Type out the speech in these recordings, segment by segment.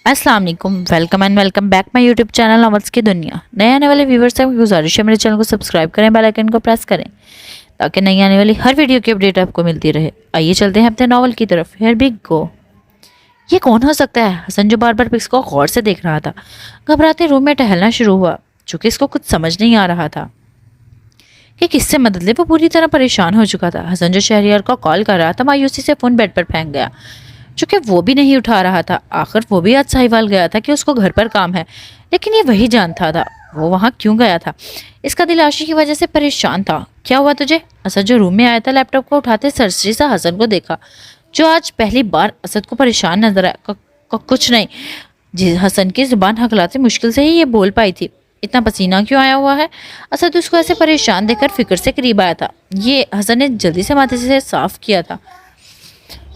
अस्सलाम वालेकुम, welcome and welcome back my YouTube channel novels की दुनिया। नए आने वाले व्यूवर्स से गुजारिश है मेरे चैनल को सब्सक्राइब करें, बेल आइकन को प्रेस करें ताकि नई आने वाली हर वीडियो की अपडेट आपको मिलती रहे। आइए चलते हैं अपने नॉवल की तरफ। Here we go. ये कौन हो सकता है? हसन जो बार बार पिक्स को गौर से देख रहा था, घबराते रूम में टहलना शुरू हुआ। चूंकि इसको कुछ समझ नहीं आ रहा था कि किससे मदद ले, वो पूरी तरह परेशान हो चुका था। हसन जो शहरियार को कॉल कर रहा था, मायूसी से फोन बेड पर फेंक गया। चूंकि वो भी नहीं उठा रहा था। आखिर वो भी आज साहिवाल गया था कि उसको घर पर काम है, लेकिन ये वही जानता था वो वहाँ क्यों गया था। इसका दिल आशी की वजह से परेशान था। क्या हुआ तुझे? असद जो रूम में आया था, लैपटॉप को उठाते सरसरी सा हसन को देखा, जो आज पहली बार असद को परेशान नजर आया। कुछ नहीं, जी हसन की जुबान हकलाते मुश्किल से ही ये बोल पाई थी। इतना पसीना क्यों आया हुआ है? असद उसको ऐसे परेशान देखकर फिक्र से करीब आया था। ये हसन ने जल्दी से माथे से साफ किया था।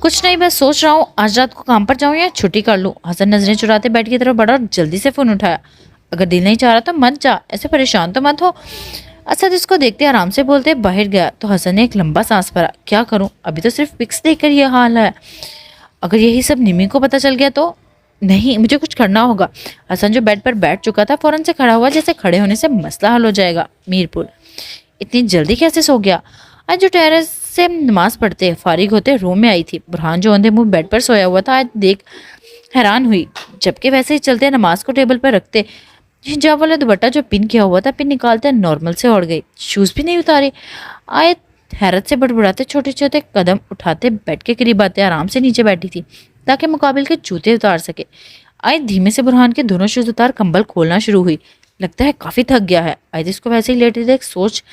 कुछ नहीं, बस सोच रहा हूँ आज रात को काम पर जाऊँ या छुट्टी कर लूँ। हसन नजरें चुराते बेड की तरफ बढ़ा और जल्दी से फोन उठाया। अगर दिल नहीं चाह रहा तो मत जा, ऐसे परेशान तो मत हो। असद इसको देखते आराम से बोलते बाहर गया तो हसन ने एक लंबा सांस भरा। क्या करूँ, अभी तो सिर्फ पिक्स देखकर ये हाल है। अगर यही सब निमी को पता चल गया तो? नहीं, मुझे कुछ करना होगा। हसन जो बेड पर बैठ चुका था फौरन से खड़ा हुआ, जैसे खड़े होने से मसला हल हो जाएगा। मीरपुर इतनी जल्दी कैसे सो गया? आज जो टेरेस से नमाज पढ़ते फारिग होते रूम में आई थी। बुरहान जो अंधे मुंह बेड पर सोया हुआ था, आज देख हैरान हुई। जबकि वैसे ही चलते नमाज को टेबल पर रखते, हिजाब वाला दुपट्टा जो पिन किया हुआ था, पिन निकालते नॉर्मल से ओढ़ गई। शूज भी नहीं उतारे। आयत हैरत से बड़बड़ाते छोटे छोटे कदम उठाते बेड के करीब आते आराम से नीचे बैठी थी ताकि मुकाबिल के जूते उतार सके। आयत धीमे से बुरहान के दोनों शूज उतार कंबल खोलना शुरू हुई। लगता है काफी थक गया है। आयत इसको वैसे ही लेटे देख सोच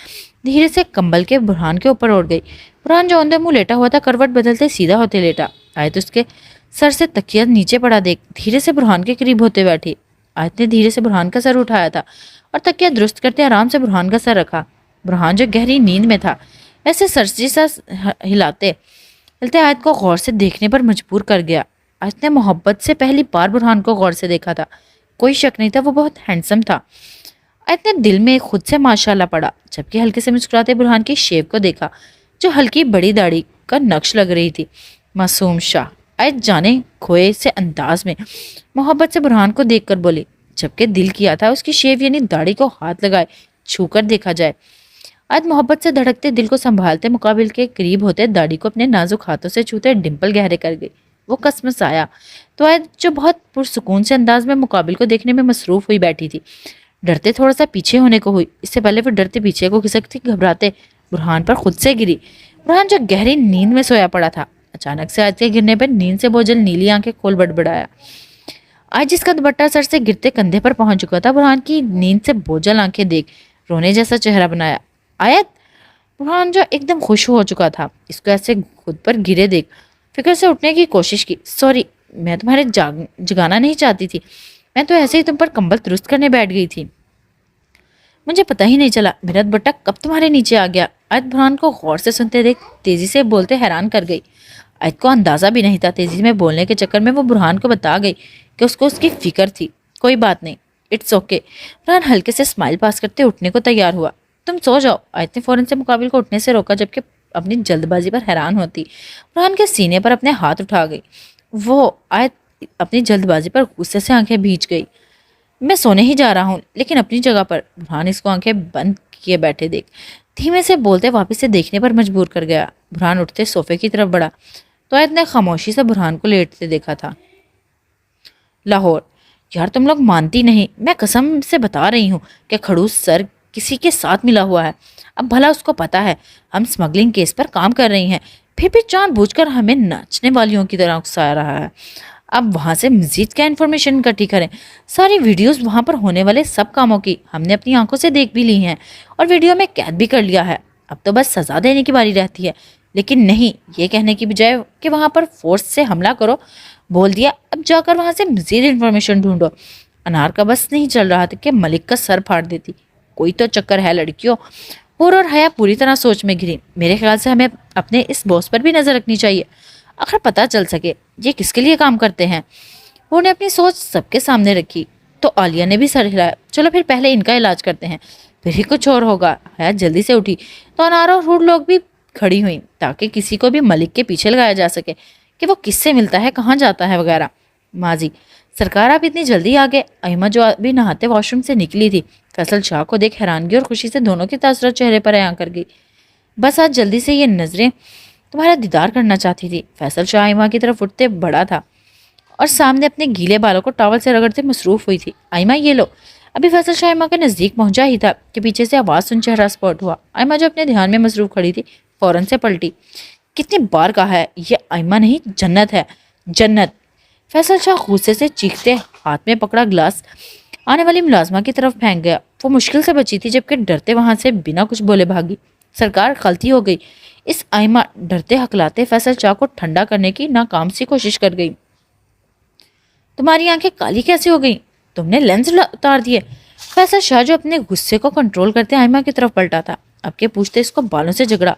धीरे से कंबल के बुरहान के ऊपर ओढ़ गई। बुरहान जो अंधे मुंह लेटा हुआ था, करवट बदलते सीधा होते लेटा। आयत उसके सर से तकिया नीचे पड़ा देख धीरे से बुरहान के करीब होते बैठी। आयत ने धीरे से बुरहान का सर उठाया था और तकिया दुरुस्त करते आराम से बुरहान का सर रखा। बुरहान जो गहरी नींद में था, वैसे सरसी सा हिलाते हिलते आयत को गौर से देखने पर मजबूर कर गया। आयत ने मोहब्बत से पहली बार बुरहान को गौर से देखा था। कोई शक नहीं था, वो बहुत हैंडसम था। आयत ने दिल में खुद से माशाल्लाह पढ़ा, जबकि हल्के से मुस्कुराते बुरहान की शेव को देखा, जो हल्की बड़ी दाढ़ी का नक्श लग रही थी। मासूम शाह। आयत जाने खोए से अंदाज में मोहब्बत से बुरहान को देखकर बोली, जबकि दिल किया था उसकी शेव यानी दाढ़ी को हाथ लगाए छूकर देखा जाए। आयत मोहब्बत से धड़कते दिल को संभालते मुकाबिल के करीब होते दाढ़ी को अपने नाजुक हाथों से छूते डिंपल गहरे कर गई। वो कसमस आया तो आयत जो बहुत पुरसुकून से अंदाज में मुकाबिल को देखने में मसरूफ हुई बैठी थी, डरते थोड़ा सा पीछे होने को हुई। इससे पहले वो डरते पीछे को खिसकती घबराते बुरहान पर खुद से गिरी। बुरहान जो गहरी नींद में सोया पड़ा था, अचानक से आयत के गिरने पर नींद से बोझल नीली आंखें खोल बड़बड़ाया। आज जिसका दुपट्टा सर से गिरते कंधे पर पहुंच चुका था, बुरहान की नींद से बोझल आंखें देख रोने जैसा चेहरा बनाया। आयत। बुरहान जो एकदम खुश हो चुका था, इसको ऐसे खुद पर गिरे देख फिक्र से उठने की कोशिश की। सॉरी, मैं तुम्हारे जगाना नहीं चाहती थी, मैं तो ऐसे ही तुम पर कंबल दुरुस्त करने बैठ गई थी। मुझे पता ही नहीं चला मेरा दुपट्टा कब तुम्हारे नीचे आ गया। आयत बुरहान को गौर से सुनते देख तेजी से बोलते हैरान कर गई। आयत को अंदाजा भी नहीं था, तेजी में बोलने के चक्कर में वो बुरहान को बता गई कि उसको उसकी फिक्र थी। कोई बात नहीं, इट्स ओके। बुरहान हल्के से स्माइल पास करते उठने को तैयार हुआ। तुम सो जाओ। आयत ने फौरन से मुकाबिल को उठने से रोका, जबकि अपनी जल्दबाजी पर हैरान होती बुरहान के सीने पर अपने हाथ उठा गई। वो आयत अपनी जल्दबाजी पर गुस्से से आंखें भींच गई। मैं सोने ही जा रहा हूँ, लेकिन अपनी जगह पर। बुरहान इसको आंखें बंद किए बैठे देख धीमे से बोलते वापस से देखने पर मजबूर कर गया। बुरहान उठते सोफे की तरफ बढ़ा तो आयत ने खामोशी से बुरहान को लेटते देखा था। लाहौर। यार तुम लोग मानती नहीं, मैं कसम से बता रही हूँ कि खड़ूस सर किसी के साथ मिला हुआ है। अब भला उसको पता है हम स्मगलिंग केस पर काम कर रही हैं, फिर भी जानबूझकर हमें नाचने वालियों की तरह उकसा रहा है। अब वहाँ से मजीद क्या इन्फॉर्मेशन इकट्ठी करें? सारी वीडियोस वहाँ पर होने वाले सब कामों की हमने अपनी आंखों से देख भी ली हैं और वीडियो में कैद भी कर लिया है। अब तो बस सजा देने की बारी रहती है। लेकिन नहीं, ये कहने की बजाय कि वहाँ पर फोर्स से हमला करो, बोल दिया अब जाकर वहाँ से मजीद इन्फॉर्मेशन ढूंढो। अनार का बस नहीं चल रहा था कि मलिक का सर फाड़ देती। कोई तो चक्कर है लड़कियों। और हया पूरी तरह सोच में घिरी। मेरे ख्याल से हमें अपने इस बॉस पर भी नजर रखनी चाहिए, आखिर पता चल सके ये किसके लिए काम करते हैं। वो ने अपनी सोच सबके सामने रखी तो आलिया ने भी सर हिलाया। चलो फिर पहले इनका इलाज करते हैं, फिर ही कुछ और होगा। हया जल्दी से उठी तो अनार और हुड लोग भी खड़ी हुई ताकि किसी को भी मलिक के पीछे लगाया जा सके कि वो किससे मिलता है, कहाँ जाता है वगैरह। माजी सरकार आप इतनी जल्दी आ गए? अहिमा जो अभी नहाते वॉशरूम से निकली थी, फैसल शाह को देख हैरानगी और खुशी से दोनों के तासुरात चेहरे पर अयां कर गई। बस आज जल्दी से ये नजरें तुम्हारा दीदार करना चाहती थी। फैसल शाह अहिमा की तरफ उठते बड़ा था और सामने अपने गीले बालों को टॉवल से रगड़ते मसरूफ हुई थी। अहिमा ये लो। अभी फैसल शाह अहिमा के नजदीक पहुंचा ही था कि पीछे से आवाज सुन चेहरा स्पॉट हुआ। अहिमा जो अपने ध्यान में मसरूफ खड़ी थी फौरन से पलटी। कितनी बार कहा है, ये अहिमा नहीं जन्नत है, जन्नत। फैसल शाह गुस्से से चीखते हाथ में पकड़ा गिलास आने वाली मुलाजमा की तरफ फेंक गया। वो मुश्किल से बची थी जबकि डरते वहां से बिना कुछ बोले भागी। सरकार, गलती हो गई। इस अहिमा डरते हकलाते फैसल शाह को ठंडा करने की नाकाम सी कोशिश कर गई। तुम्हारी आंखें काली कैसे हो गई? तुमने लेंस उतार दिए। फैसल शाह जो अपने गुस्से को कंट्रोल करते अहिमा की तरफ पलटा था, अब के पूछते इसको बालों से झगड़ा।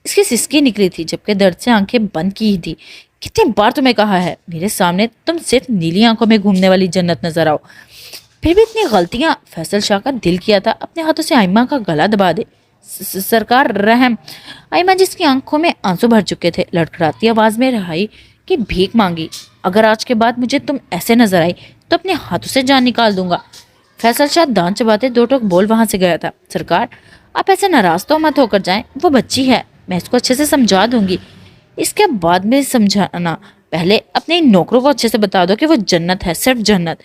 इसकी सिसकी निकली थी जबकि दर्द से आंखें बंद की ही थी। कितनी बार तुम्हें कहा है, मेरे सामने तुम सिर्फ नीली आंखों में घूमने वाली जन्नत नजर आओ, फिर भी इतनी गलतियां। फैसल शाह का दिल किया था अपने हाथों से अहिमा का गला दबा दे। सरकार, रहम। अहिमा जिसकी आंखों में आंसू भर चुके थे लड़खड़ाती आवाज में रहाई कि भीख मांगी। अगर आज के बाद मुझे तुम ऐसे नजर आई तो अपने हाथों से जान निकाल दूंगा। फैसल शाह दांत चबाते दो टोक बोल वहां से गया था। सरकार, आप ऐसे नाराज तो मत होकर जाएं, वो बच्ची है, मैं इसको अच्छे से समझा दूंगी, इसके बाद में समझाना। पहले अपने इन नौकरों को अच्छे से बता दो कि वो जन्नत है, सिर्फ जन्नत।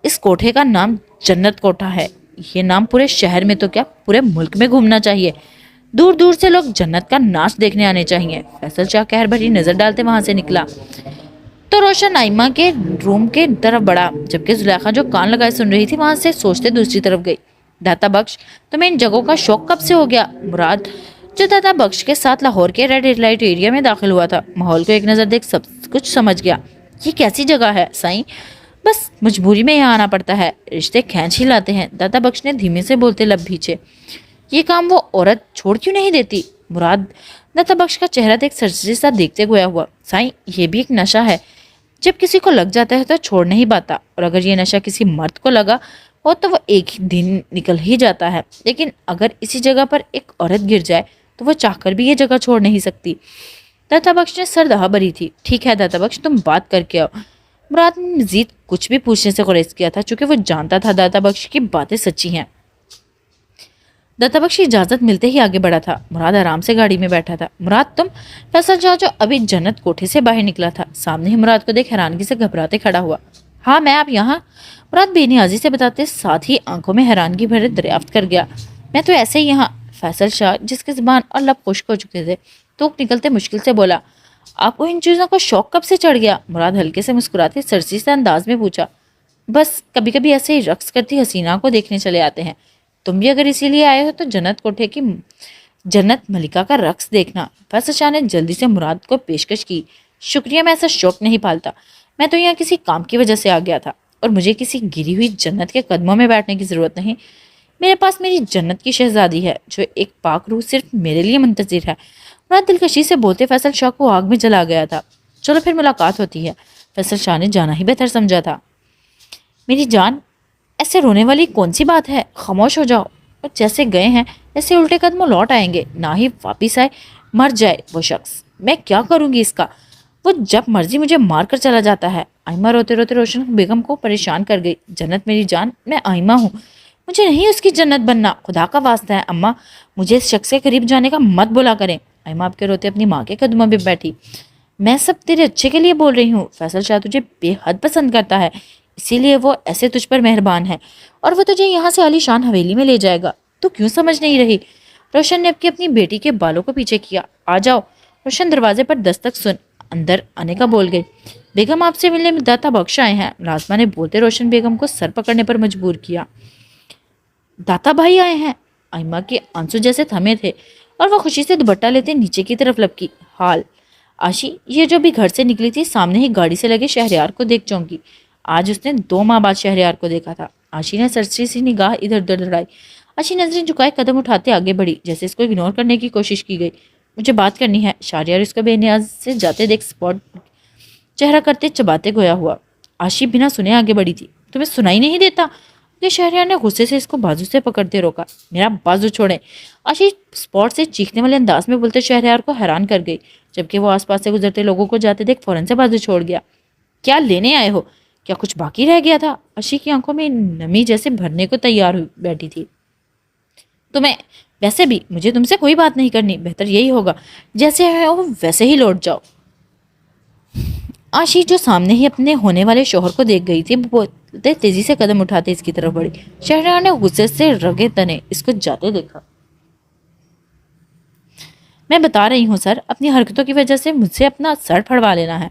इस कोठे का नाम जन्नत कोठा है। ये नाम पूरे शहर में तो क्या पूरे मुल्क में घूमना चाहिए। दूर दूर से लोग जन्नत का नाच देखने आने चाहिए। फैसल शाह कहर भरी नजर डालते वहां से निकला तो रोशन अहिमा के रूम के तरफ बढ़ा, जबकि जुलेखा जो कान लगाए सुन रही थी वहां से सोचते दूसरी तरफ गई। दाता बख्श, तुम्हें इन जगहों का शौक कब से हो गया? मुराद जो दाता बख्श के साथ लाहौर के रेड लाइट एरिया में दाखिल हुआ था, माहौल को एक नज़र देख सब कुछ समझ गया। ये कैसी जगह है साईं? बस मजबूरी में यहाँ आना पड़ता है, रिश्ते खींच ही लाते हैं। दाता बख्श ने धीमे से बोलते लब भींचे। ये काम वो औरत छोड़ क्यों नहीं देती? मुराद दाता बख्श का चेहरा देख सरसरी सा देखते गोया हुआ। साईं, ये भी एक नशा है, जब किसी को लग जाता है तो छोड़ नहीं पाता, और अगर ये नशा किसी मर्द को लगा हो तो वो एक ही दिन निकल ही जाता है, लेकिन अगर इसी जगह पर एक औरत गिर जाए तो वो चाहकर भी ये जगह छोड़ नहीं सकती। दाता बख्श ने सर दहा भरी थी। ठीक है दाता बख्श, तुम बात करके आओ। मुराद ने मजीद कुछ भी पूछने से गुरेज किया था, चूंकि वो जानता था दाता बख्श की बातें सच्ची हैं। दाता बख्श की इजाजत मिलते ही आगे बढ़ा था। मुराद आराम से गाड़ी में बैठा था। मुराद तुम? फैसल शाह जो अभी जन्नत कोठे से बाहर निकला था, सामने ही मुराद को देख हैरानगी से घबराते खड़ा हुआ। हाँ मैं, आप यहाँ? मुराद बेनियाजी से बताते साथ ही आंखों में हैरानगी भरे दरियाफ्त कर गया। मैं तो ऐसे ही यहाँ। फैसल शाह जिसकी जुबान और लब खुश्क हो चुके थे तो निकलते मुश्किल से बोला, आपको इन चीज़ों का शौक कब से चढ़ गया? मुराद हल्के से मुस्कुराते सरसी से अंदाज में पूछा। बस कभी कभी ऐसे ही रक्स करती हसीना को देखने चले आते हैं। तुम भी अगर इसीलिए आए हो तो जन्नत कोठे की जन्नत मलिका का रक्स देखना। फैसल शाह ने जल्दी से मुराद को पेशकश की। शुक्रिया, मैं ऐसा शौक नहीं पालता, मैं तो यहाँ किसी काम की वजह से आ गया था, और मुझे किसी गिरी हुई जन्नत के कदमों में बैठने की ज़रूरत नहीं। मेरे पास मेरी जन्नत की शहजादी है जो एक पाक रूह सिर्फ मेरे लिए मुंतजिर है। मुराद दिलकशी से बोलते फैसल शाह को आग में जला गया था। चलो फिर मुलाकात होती है। फैसल शाह ने जाना ही बेहतर समझा था। मेरी जान, ऐसे रोने वाली कौन सी बात है? खामोश हो जाओ। और जैसे गए हैं ऐसे उल्टे कदमों लौट आएंगे, ना ही वापिस आए। मर जाए वो शख्स, मैं क्या करूंगी इसका? वो जब मर्जी मुझे मार कर चला जाता है। अहिमा रोते रोते रोशन बेगम को परेशान कर गई। जन्नत मेरी जान, मैं अहिमा हूँ, मुझे नहीं उसकी जन्नत बनना। खुदा का वास्ता है अम्मा, मुझे इस शख्स के करीब जाने का मत बोला करें। अहिमा आपके रोते अपनी माँ के कदमों में बैठी। मैं सब तेरे अच्छे के लिए बोल रही हूँ। फैसल शाह तुझे बेहद पसंद करता है, इसीलिए वो ऐसे तुझ पर मेहरबान है, और वो तुझे यहाँ से आलीशान हवेली में ले जाएगा। तू क्यों समझ नहीं रही? रोशन ने अपनी बेटी के बालों को पीछे किया। आ जाओ। रोशन दरवाजे पर दस्तक सुन अंदर आने का बोल गई। बेगम आपसे मिलने में दाता बख्श आए हैं। लाजमा ने बोलते रोशन बेगम को सर पकड़ने पर मजबूर किया। दाता भाई आए हैं? अहिमा के आंसू जैसे थमे थे और वह खुशी से दुपट्टा लेते नीचे की तरफ लपकी। हाल आशी, ये जो भी घर से निकली थी सामने ही गाड़ी से लगे शहरयार को देख चौंकी। आज उसने 2 माह बाद शहरयार को देखा था। आशी ने सरसरी सी निगाह इधर उधर दौड़ाई। आशी नजरें झुकाए कदम उठाते आगे बढ़ी, जैसे इसको इग्नोर करने की कोशिश की गई। मुझे बात करनी है। शहरयार इसको बेनियाज से जाते देख स्पॉट चेहरा करते चबाते गोया हुआ। आशी बिना सुने आगे बढ़ी थी। तुम्हें सुनाई नहीं देता? ये शहरयार ने गुस्से से इसको बाजू से पकड़ते रोका। मेरा बाजू छोड़े। आशी स्पॉट से चीखने वाले अंदाज में बोलते शहरयार को हैरान कर गई, जबकि वो आसपास से गुजरते लोगों को जाते देख फौरन से बाजू छोड़ गया। क्या लेने आए हो? کیا کچھ باقی رہ گیا تھا؟ عرشی کی آنکھوں میں نمی جیسے بھرنے کو تیار ہوئی بیٹھی تھی۔ تمہیں ویسے بھی مجھے تم سے کوئی بات نہیں کرنی، بہتر یہی ہوگا جیسے ہے وہ ویسے ہی لوٹ جاؤ۔ آشی جو سامنے ہی اپنے ہونے والے شوہر کو دیکھ گئی تھی، بولتے تیزی سے قدم اٹھاتے اس کی طرف بڑھی۔ شہریار نے غصے سے رگے تنے اس کو جاتے دیکھا۔ میں بتا رہی ہوں سر، اپنی حرکتوں کی وجہ سے مجھ سے اپنا سر پھڑوا لینا ہے۔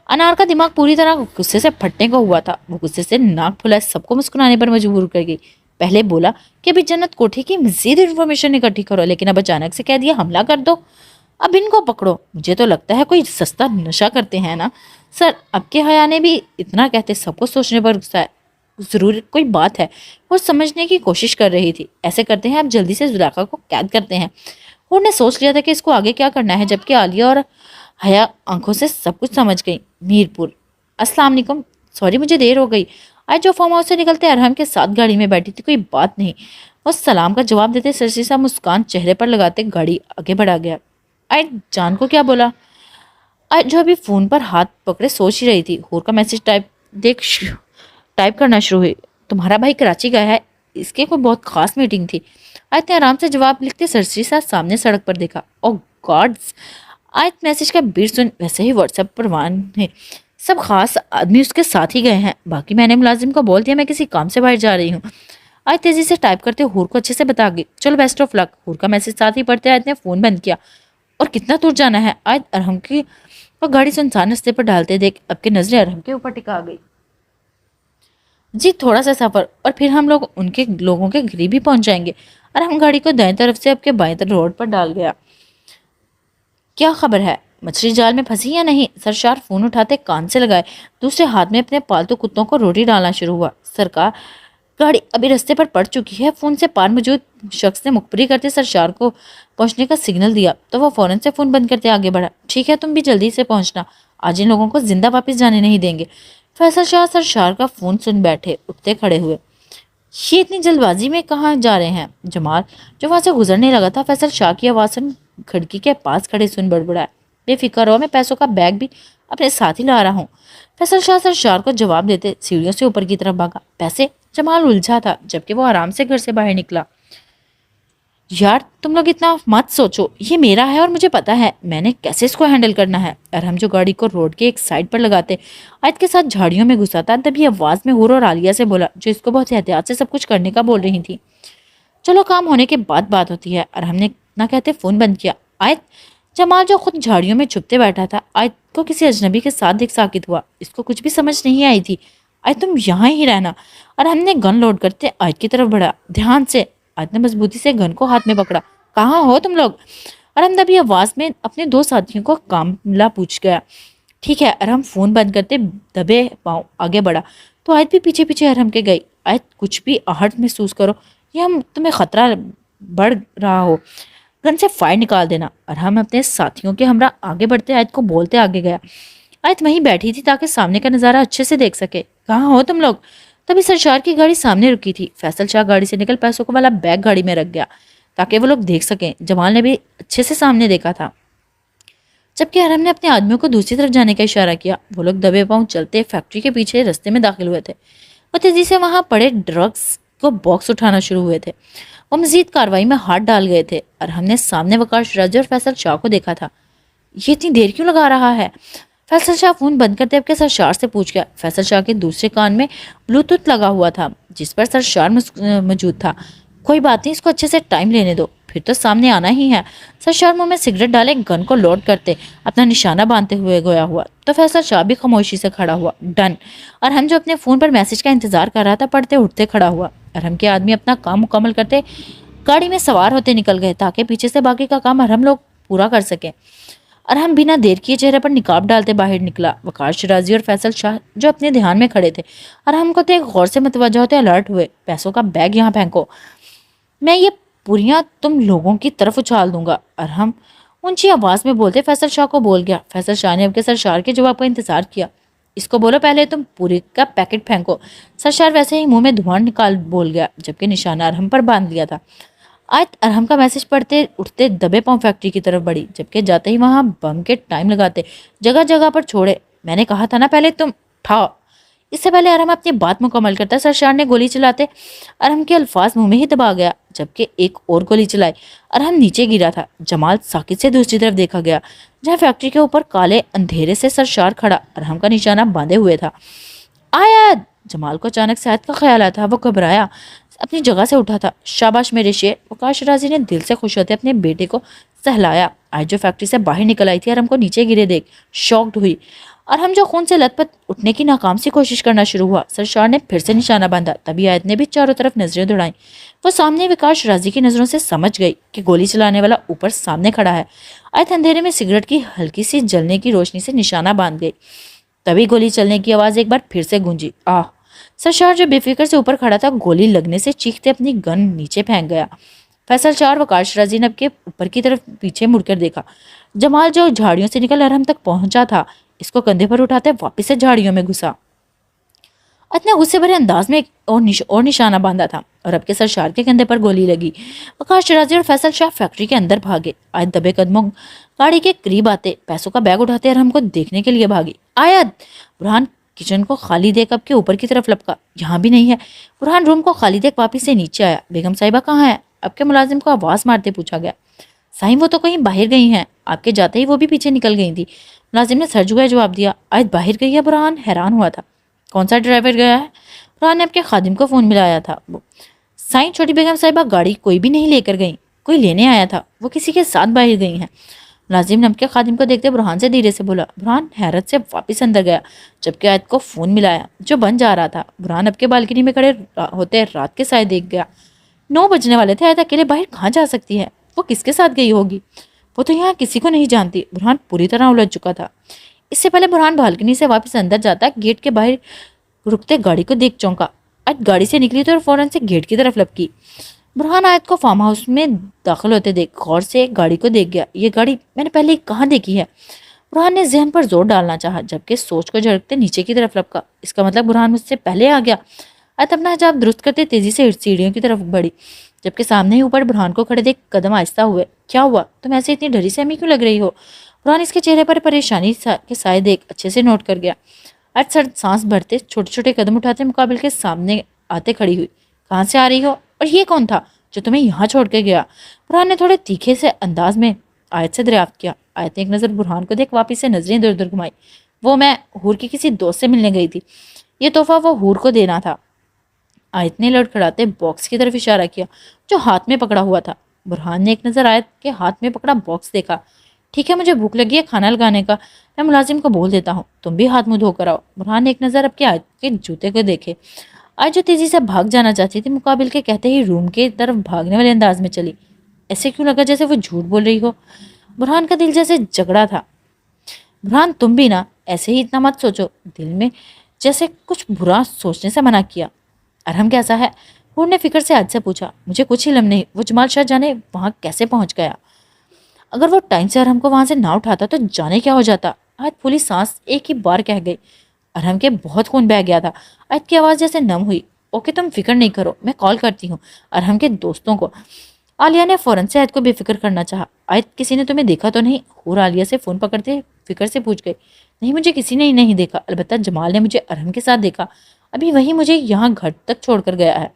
انار کا دماغ پوری طرح غصے سے پھٹنے کو ہوا تھا۔ وہ غصے سے ناک پھلائے سب کو مسکرانے پر مجبور کر گئی۔ پہلے بولا کہ ابھی جنت کوٹھی کی مزید انفارمیشن اکٹھی کرو، لیکن اب اچانک سے کہہ دیا حملہ کر دو۔ اب ان کو پکڑو۔ مجھے تو لگتا ہے کوئی سستا نشہ کرتے ہیں نا سر۔ اب کے حیا نے بھی اتنا کہتے سب کو سوچنے پر غصہ ہے۔ ضرور کوئی بات ہے۔ وہ سمجھنے کی کوشش کر رہی تھی۔ ایسے کرتے ہیں اب جلدی سے زلیخا کو قید کرتے ہیں۔ اور نے سوچ لیا تھا کہ اس کو آگے کیا کرنا ہے، جبکہ عالیہ اور حیا آنکھوں سے سب کچھ سمجھ گئی۔ میرپور۔ السلام علیکم، سوری مجھے دیر ہو گئی۔ آج جو فارم ہاؤس سے نکلتے ارحم کے ساتھ گاڑی میں بیٹھی تھی، کوئی بات نہیں۔ وہ سلام کا جواب دیتے سرسی سا مسکان چہرے پر لگاتے گاڑی آگے بڑھا گیا۔ آج جان کو کیا بولا؟ آج جو ابھی فون پر ہاتھ پکڑے سوچ ہی رہی تھی، ہور کا میسج ٹائپ کرنا شروع ہوئی۔ تمہارا بھائی کراچی گیا ہے، اس کے کوئی بہت خاص میٹنگ تھی۔ آیت نے آرام سے جواب لکھتے سرسی سا سامنے سڑک پر دیکھا۔ او گاڈز! آیت میسج کا بیٹ سن ویسے ہی واٹس ایپ پر وان ہے، سب خاص آدمی اس کے ساتھ ہی گئے ہیں۔ باقی میں نے ملازم کو بول دیا میں کسی کام سے باہر جا رہی ہوں۔ آیت تیزی سے ٹائپ کرتے ہور کو اچھے سے بتا گئی۔ چلو بیسٹ آف لک۔ ہور کا میسج ساتھ ہی پڑھتے آیت نے فون بند کیا۔ اور کتنا دور جانا ہے؟ آیت ارحم کی وہ گاڑی سنسان رستے پر ڈالتے دیکھ اب کی نظریں ارحم کے اوپر ٹکا گئی۔ جی تھوڑا سا سفر اور پھر ہم لوگ ان کے لوگوں کے قریب ہی پہنچ جائیں گے۔ ارحم گاڑی کو دائیں طرف سے اب کے بائیں طرف روڈ پر ڈال گیا۔ کیا خبر ہے؟ مچھلی جال میں پھنسی یا نہیں؟ سرشار فون اٹھاتے کان سے لگائے، دوسرے ہاتھ میں اپنے پالتو کتوں کو روٹی ڈالنا شروع ہوا۔ سرکار گاڑی ابھی رستے پر پڑ چکی ہے۔ فون سے پار موجود شخص نے مخبری کرتے سرشار کو پہنچنے کا سگنل دیا تو وہ فوراً سے فون بند کرتے آگے بڑھا۔ ٹھیک ہے تم بھی جلدی سے پہنچنا، آج ان لوگوں کو زندہ واپس جانے نہیں دیں گے۔ فیصل شاہ سرشار کا فون سن بیٹھے، اٹھتے کھڑے ہوئے۔ یہ اتنی جلد بازی میں کہاں جا رہے ہیں؟ جمال جو وہاں سے گزرنے لگا تھا فیصل شاہ کی آواز سن کھڑکی کے پاس کھڑے سن بڑبڑایا۔ بے فکر رہو، میں پیسوں کا بیگ بھی اپنے ساتھ ہی لا رہا ہوں۔ فیصل شاہ سرشار کو جواب دیتے سیڑھیوں سے اوپر کی طرف بھاگا۔ پیسے؟ جمال الجھا تھا جبکہ وہ آرام سے گھر سے باہر نکلا۔ یار تم لوگ اتنا مت سوچو، یہ میرا ہے اور مجھے پتا ہے میں نے کیسے اس کو ہینڈل کرنا ہے۔ ارحم جو گاڑی کو روڈ کے ایک سائڈ پر لگاتے آیت کے ساتھ جھاڑیوں میں گھسا تھا، تبھی آواز میں ہور اور عالیہ سے بولا جو اس کو بہت احتیاط سے سب کچھ کرنے کا بول رہی تھی۔ چلو کام ہونے کے بعد بات ہوتی ہے۔ ارحم نے نہ کہتے فون بند کیا۔ آیت جمال جو خود جھاڑیوں میں چھپتے بیٹھا تھا آیت کو کسی اجنبی کے ساتھ دیکھ ساکت ہوا۔ اس کو کچھ بھی سمجھ نہیں آئی تھی۔ آیت تم یہاں ہی رہنا۔ ارحم نے گن لوڈ کرتے آیت کی طرف بڑھا۔ دھیان سے۔ آیت نے مضبوطی سے گن کو ہاتھ میں پکڑا۔ کہاں ہو تم لوگ؟ ارحم دبی آواز میں اپنے دو ساتھیوں کو کاملا پوچھ گیا۔ ٹھیک ہے۔ ارحم فون بند کرتے دبے پاؤں آگے بڑھا تو آیت بھی پیچھے پیچھے ارحم کے گئی۔ آیت کچھ بھی آہٹ محسوس کرو یا ہم تمہیں خطرہ بڑھ رہا ہو، گن سے فائر نکال دینا۔ ارحم اپنے ساتھیوں کے ہمراہ آگے بڑھتے آیت کو بولتے آگے گیا۔ آیت وہیں بیٹھی تھی تاکہ سامنے کا نظارہ اچھے سے دیکھ سکے۔ کہاں ہو تم لوگ؟ تبھی سرشار کی گاڑی سامنے رکی تھی۔ فیصل شاہ گاڑی سے نکل پیسوں کو والا بیگ گاڑی میں رکھ گیا تاکہ وہ لوگ دیکھ سکیں۔ جمال نے بھی اچھے سے سامنے دیکھا تھا جبکہ ارحم نے اپنے آدمیوں کو دوسری طرف جانے کا اشارہ کیا۔ وہ لوگ دبے پاؤں چلتے فیکٹری کے پیچھے رستے میں داخل ہوئے تھے۔ وہ تیزی سے وہاں پڑے ڈرگس کو باکس اٹھانا شروع ہوئے تھے۔ وہ مزید کاروائی میں ہاتھ ڈال گئے تھے۔ ارحم نے سامنے وقار شراجی اور فیصل شاہ کو دیکھا تھا۔ یہ اتنی دیر کیوں لگا رہا ہے؟ فیصل شاہ فون بند کرتے اب کے سرشار سے پوچھ گیا۔ فیصل شاہ کے دوسرے کان میں بلوٹوتھ لگا ہوا تھا جس پر سرشار موجود تھا۔ کوئی بات نہیں، اس کو اچھے سے ٹائم لینے دو، پھر تو سامنے آنا ہی ہے۔ سرشار منہ میں سگریٹ ڈالے گن کو لوڈ کرتے اپنا نشانہ باندھتے ہوئے گویا ہوا تو فیصل شاہ بھی خاموشی سے کھڑا ہوا۔ ڈن۔ ارحم جو اپنے فون پر میسج کا انتظار کر رہا تھا پڑھتے اٹھتے کھڑا ہوا۔ ارحم کے آدمی اپنا کام مکمل کرتے گاڑی میں سوار ہوتے نکل گئے تاکہ پیچھے سے باقی کا کام ارحم لوگ پورا کر سکیں۔ ارحم بنا دیر کیے چہرے پر نقاب ڈالتے باہر نکلا۔ وقار شرازی اور فیصل شاہ جو اپنے دھیان میں کھڑے تھے ارحم کو دیکھ غور سے متوجہ ہوتے الرٹ ہوئے۔ پیسوں کا بیگ یہاں پھینکو، میں یہ پوریاں تم لوگوں کی طرف اچھال دوں گا۔ ارحم اونچی آواز میں بولتے فیصل شاہ کو بول گیا۔ فیصل شاہ نے اب کے سرشار کے جواب کا انتظار کیا۔ اس کو بولو پہلے تم پوری کا پیکٹ پھینکو۔ سرشار ویسے ہی منہ میں دھواں نکال بول گیا جبکہ نشانہ ارحم پر باندھ لیا تھا۔ آیت ارحم کا میسج پڑھتے اٹھتے دبے پاؤں فیکٹری کی طرف بڑھی جبکہ جاتے ہی وہاں بم کے ٹائم لگاتے جگہ جگہ پر چھوڑے۔ میں نے کہا تھا نا پہلے تم ٹھاؤ، اس سے پہले ارحم اپنی بات مکمل کرتا سرشار نے گولی چلاتے ارحم کے الفاظ منہ میں ہی دبا گیا، جبکہ ایک اور گولی چلائی ارحم نیچے گرا تھا۔ جمال ساکت سے دوسری طرف دیکھا گیا جہاں فیکٹری کے اوپر کالے اندھیرے سے سرشار کھڑا ارحم کا نشانہ باندھے ہوئے تھا۔ آیت! جمال کو اچانک سے آیت کا خیال آیا تھا، وہ گھبرایا، اپنی جگہ سے اٹھا تھا۔ شاباش میرے شیر، وقاش رازی نے دل سے خوش ہوتے اپنے بیٹے کو سہلایا۔ آیت جو فیکٹری سے باہر نکل آئی تھی ارحم کو نیچے گرے دیکھ شاکڈ ہوئی۔ ارحم جو خون سے لت پت اٹھنے کی ناکام سی کوشش کرنا شروع ہوا۔ سرشار نے پھر سے نشانہ باندھا، تبھی آیت نے بھی چاروں طرف نظریں دوڑائیں۔ وہ سامنے وقاش رازی کی نظروں سے سمجھ گئی کہ گولی چلانے والا اوپر سامنے کھڑا ہے۔ آیت اندھیرے میں سگریٹ کی ہلکی سی جلنے کی روشنی سے نشانہ باندھ گئی، تبھی گولی چلنے کی آواز ایک بار پھر سے گونجی۔ آہ! سرشار جو بے فکر سے اوپر کھڑا تھا گولی لگنے سے چیختے اپنی گن نیچے پھینک گیا۔ فیصل چار وقاش رازی نے کے اوپر کی طرف پیچھے مڑ کر دیکھا۔ جمال جو جھاڑیوں سے نکل ارحم تک پہنچا تھا اس کو کندھے پر اٹھاتے واپس سے جھاڑیوں میں گھسا۔ اتنے غصے بھرے انداز میں ایک اور نشانہ باندھا تھا اور اب کے سرشار کے کندھے پر گولی لگی۔ وقاش رازی اور فیصل شاہ فیکٹری کے اندر بھاگے۔ آیت دبے قدموں گاڑی کے قریب آتے پیسوں کا بیگ اٹھاتے ارحم کو دیکھنے کے لیے بھاگی۔ آیت! برہان کچن کو خالی دیکھ اب کے اوپر کی طرف لپکا، یہاں بھی نہیں ہے۔ برہان روم کو خالی دیکھ واپس سے نیچے آیا۔ بیگم صاحبہ کہاں ہے؟ اب کے ملازم کو آواز مارتے پوچھا گیا۔ سائیں وہ تو کہیں باہر گئی ہیں، آپ کے جاتے ہی وہ بھی پیچھے نکل گئی تھی۔ ملازم نے سر جھکائے جواب دیا۔ آیت باہر گئی ہے؟ برہان حیران ہوا تھا۔ کون سا ڈرائیور گیا ہے؟ برہان نے آپ کے خادم کو فون ملایا تھا۔ سائیں چھوٹی بیگم صاحبہ گاڑی کوئی بھی نہیں لے کر گئی، کوئی لینے آیا تھا، وہ کسی کے ساتھ باہر گئی ہیں۔ ملازم نے اب کے خادم کو دیکھتے برہان سے دھیرے سے بولا۔ برہان حیرت سے واپس اندر گیا جبکہ آیت کو فون ملایا جو بن جا رہا تھا۔ برہان اب کے بالکنی میں کھڑے ہوتے رات کے سائے دیکھ گیا۔ 9 بجنے والے تھے، آیت اکیلے باہر کہاں جا سکتی ہے؟ وہ کس کے ساتھ گئی ہوگی؟ وہ تو یہاں کسی کو نہیں جانتی۔ برہان پوری طرح الجھ چکا تھا۔ اس سے پہلے برہان بالکنی سے واپس اندر جاتا گیٹ کے باہر رکتے گاڑی کو دیکھ چونکا۔ آیت گاڑی سے نکلی تو اور فوراً سے گیٹ کی طرف لپکی۔ برہان آیت کو فارم ہاؤس میں داخل ہوتے دیکھ غور سے گاڑی کو دیکھ گیا۔ یہ گاڑی میں نے پہلے کہاں دیکھی ہے؟ برہان نے ذہن پر زور ڈالنا چاہا جبکہ سوچ کو جھڑکتے نیچے کی طرف لپکا۔ اس کا مطلب برہان مجھ سے پہلے آ گیا۔ آیت اپنا حجاب درست کرتے تیزی سے سیڑھیوں کی طرف بڑھی جبکہ سامنے ہی اوپر برہان کو کھڑے دیکھ قدم آہستہ ہوئے۔ کیا ہوا؟ تم ایسے اتنی ڈری سے ہمیں کیوں لگ رہی ہو؟ برہان اس کے چہرے پر پریشانی کے سائے دیکھ اچھے سے نوٹ کر گیا۔ آیت سر سانس بھرتے چھوٹے چھوٹے قدم اٹھاتے مقابل کے سامنے آتے کھڑی ہوئی۔ کہاں سے آ رہی ہو اور یہ کون تھا جو تمہیں یہاں چھوڑ کے گیا؟ برہان نے تھوڑے تیکھے سے انداز میں آیت سے دریافت کیا۔ آیت نے ایک نظر برہان کو دیکھ واپس سے نظریں ادھر ادھر گھمائی۔ وہ میں حور کی کسی دوست سے ملنے گئی تھی، یہ تحفہ وہ حور کو دینا تھا۔ آیت نے لڑکھڑاتے باکس کی طرف اشارہ کیا جو ہاتھ میں پکڑا ہوا تھا۔ برہان نے ایک نظر آیت کے ہاتھ میں پکڑا باکس دیکھا۔ ٹھیک ہے، مجھے بھوک لگی ہے، کھانا لگانے کا میں ملازم کو بول دیتا ہوں، تم بھی ہاتھ منہ دھو کر آؤ۔ برہان نے ایک نظر اب کے آیت کے جوتے کو دیکھے۔ آیت جو تیزی سے بھاگ جانا چاہتی تھی مقابل کے کہتے ہی روم کے طرف بھاگنے والے انداز میں چلی۔ ایسے کیوں لگا جیسے وہ جھوٹ بول رہی ہو؟ برہان کا دل جیسے جگڑا تھا۔ برہان تم بھی نا ایسے ہی اتنا مت سوچو، دل میں جیسے کچھ برا سوچنے سے منع کیا۔ ارحم کیسا ہے؟ حور نے فکر سے آج سے پوچھا۔ مجھے کچھ علم نہیں، وہ جمال شاہ جانے وہاں کیسے پہنچ گیا۔ اگر وہ ٹائم سے ارحم کو وہاں سے نہ اٹھاتا تو جانے کیا ہو جاتا۔ آیت پھولی سانس ایک ہی بار کہہ گئی۔ ارحم کے بہت خون بہہ گیا تھا۔ آیت کی آواز جیسے نم ہوئی۔ اوکے تم فکر نہیں کرو، میں کال کرتی ہوں ارحم کے دوستوں کو۔ عالیہ نے فوراً سے آیت کو بے فکر کرنا چاہا۔ آیت کسی نے تمہیں دیکھا تو نہیں؟ حور عالیہ سے فون پکڑتے فکر سے پوچھ گئی۔ نہیں مجھے کسی نے ہی نہیں دیکھا، البتہ جمال نے مجھے ارحم کے ساتھ دیکھا، ابھی وہی مجھے یہاں گھر تک چھوڑ کر گیا ہے۔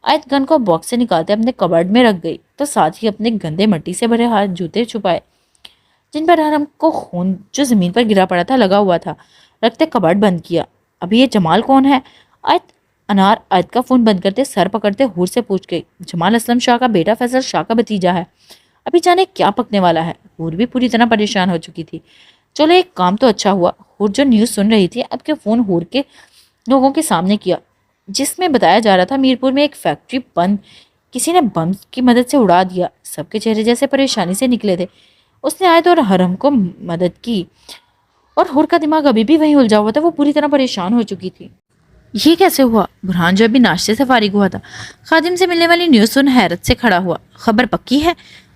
آیت گن کو باکس سے نکالتے اپنے کبرڈ میں رکھ گئی تو ساتھ ہی اپنے گندے مٹی سے بھرے ہاتھ جوتے چھپائے جن پر ارحم کو خون جو زمین پر گرا پڑا تھا لگا ہوا تھا، رکھتے کبرڈ بند کیا۔ ابھی یہ جمال کون ہے؟ آیت کا فون بند کرتے سر پکڑتے حور سے پوچھ گئی۔ جمال اسلم شاہ کا بیٹا، فیصل شاہ کا بھتیجا ہے، ابھی جانے کیا پکنے والا ہے۔ حور بھی پوری طرح پریشان ہو چکی تھی۔ چلو ایک کام تو اچھا ہوا، حور جو نیوز سن رہی تھی اب کے فون حور کے لوگوں کے سامنے کیا جس میں بتایا جا رہا تھا میرپور میں ایک فیکٹری بند کسی نے بم کی مدد سے اڑا دیا۔ سب کے چہرے جیسے پریشانی سے نکلے تھے۔ اس نے آیت اور ارحم کو مدد کی اور حور کا دماغ ابھی بھی وہیں الجھا ہوا تھا، وہ پوری طرح پریشان ہو چکی تھی۔ یہ کیسے ہوا؟ برہان جو ابھی ناشتے سے فارغ ہوا تھا خادم سے ملنے والی نیوز سن حیرت سے کھڑا ہوا۔ خبر پکی ہے؟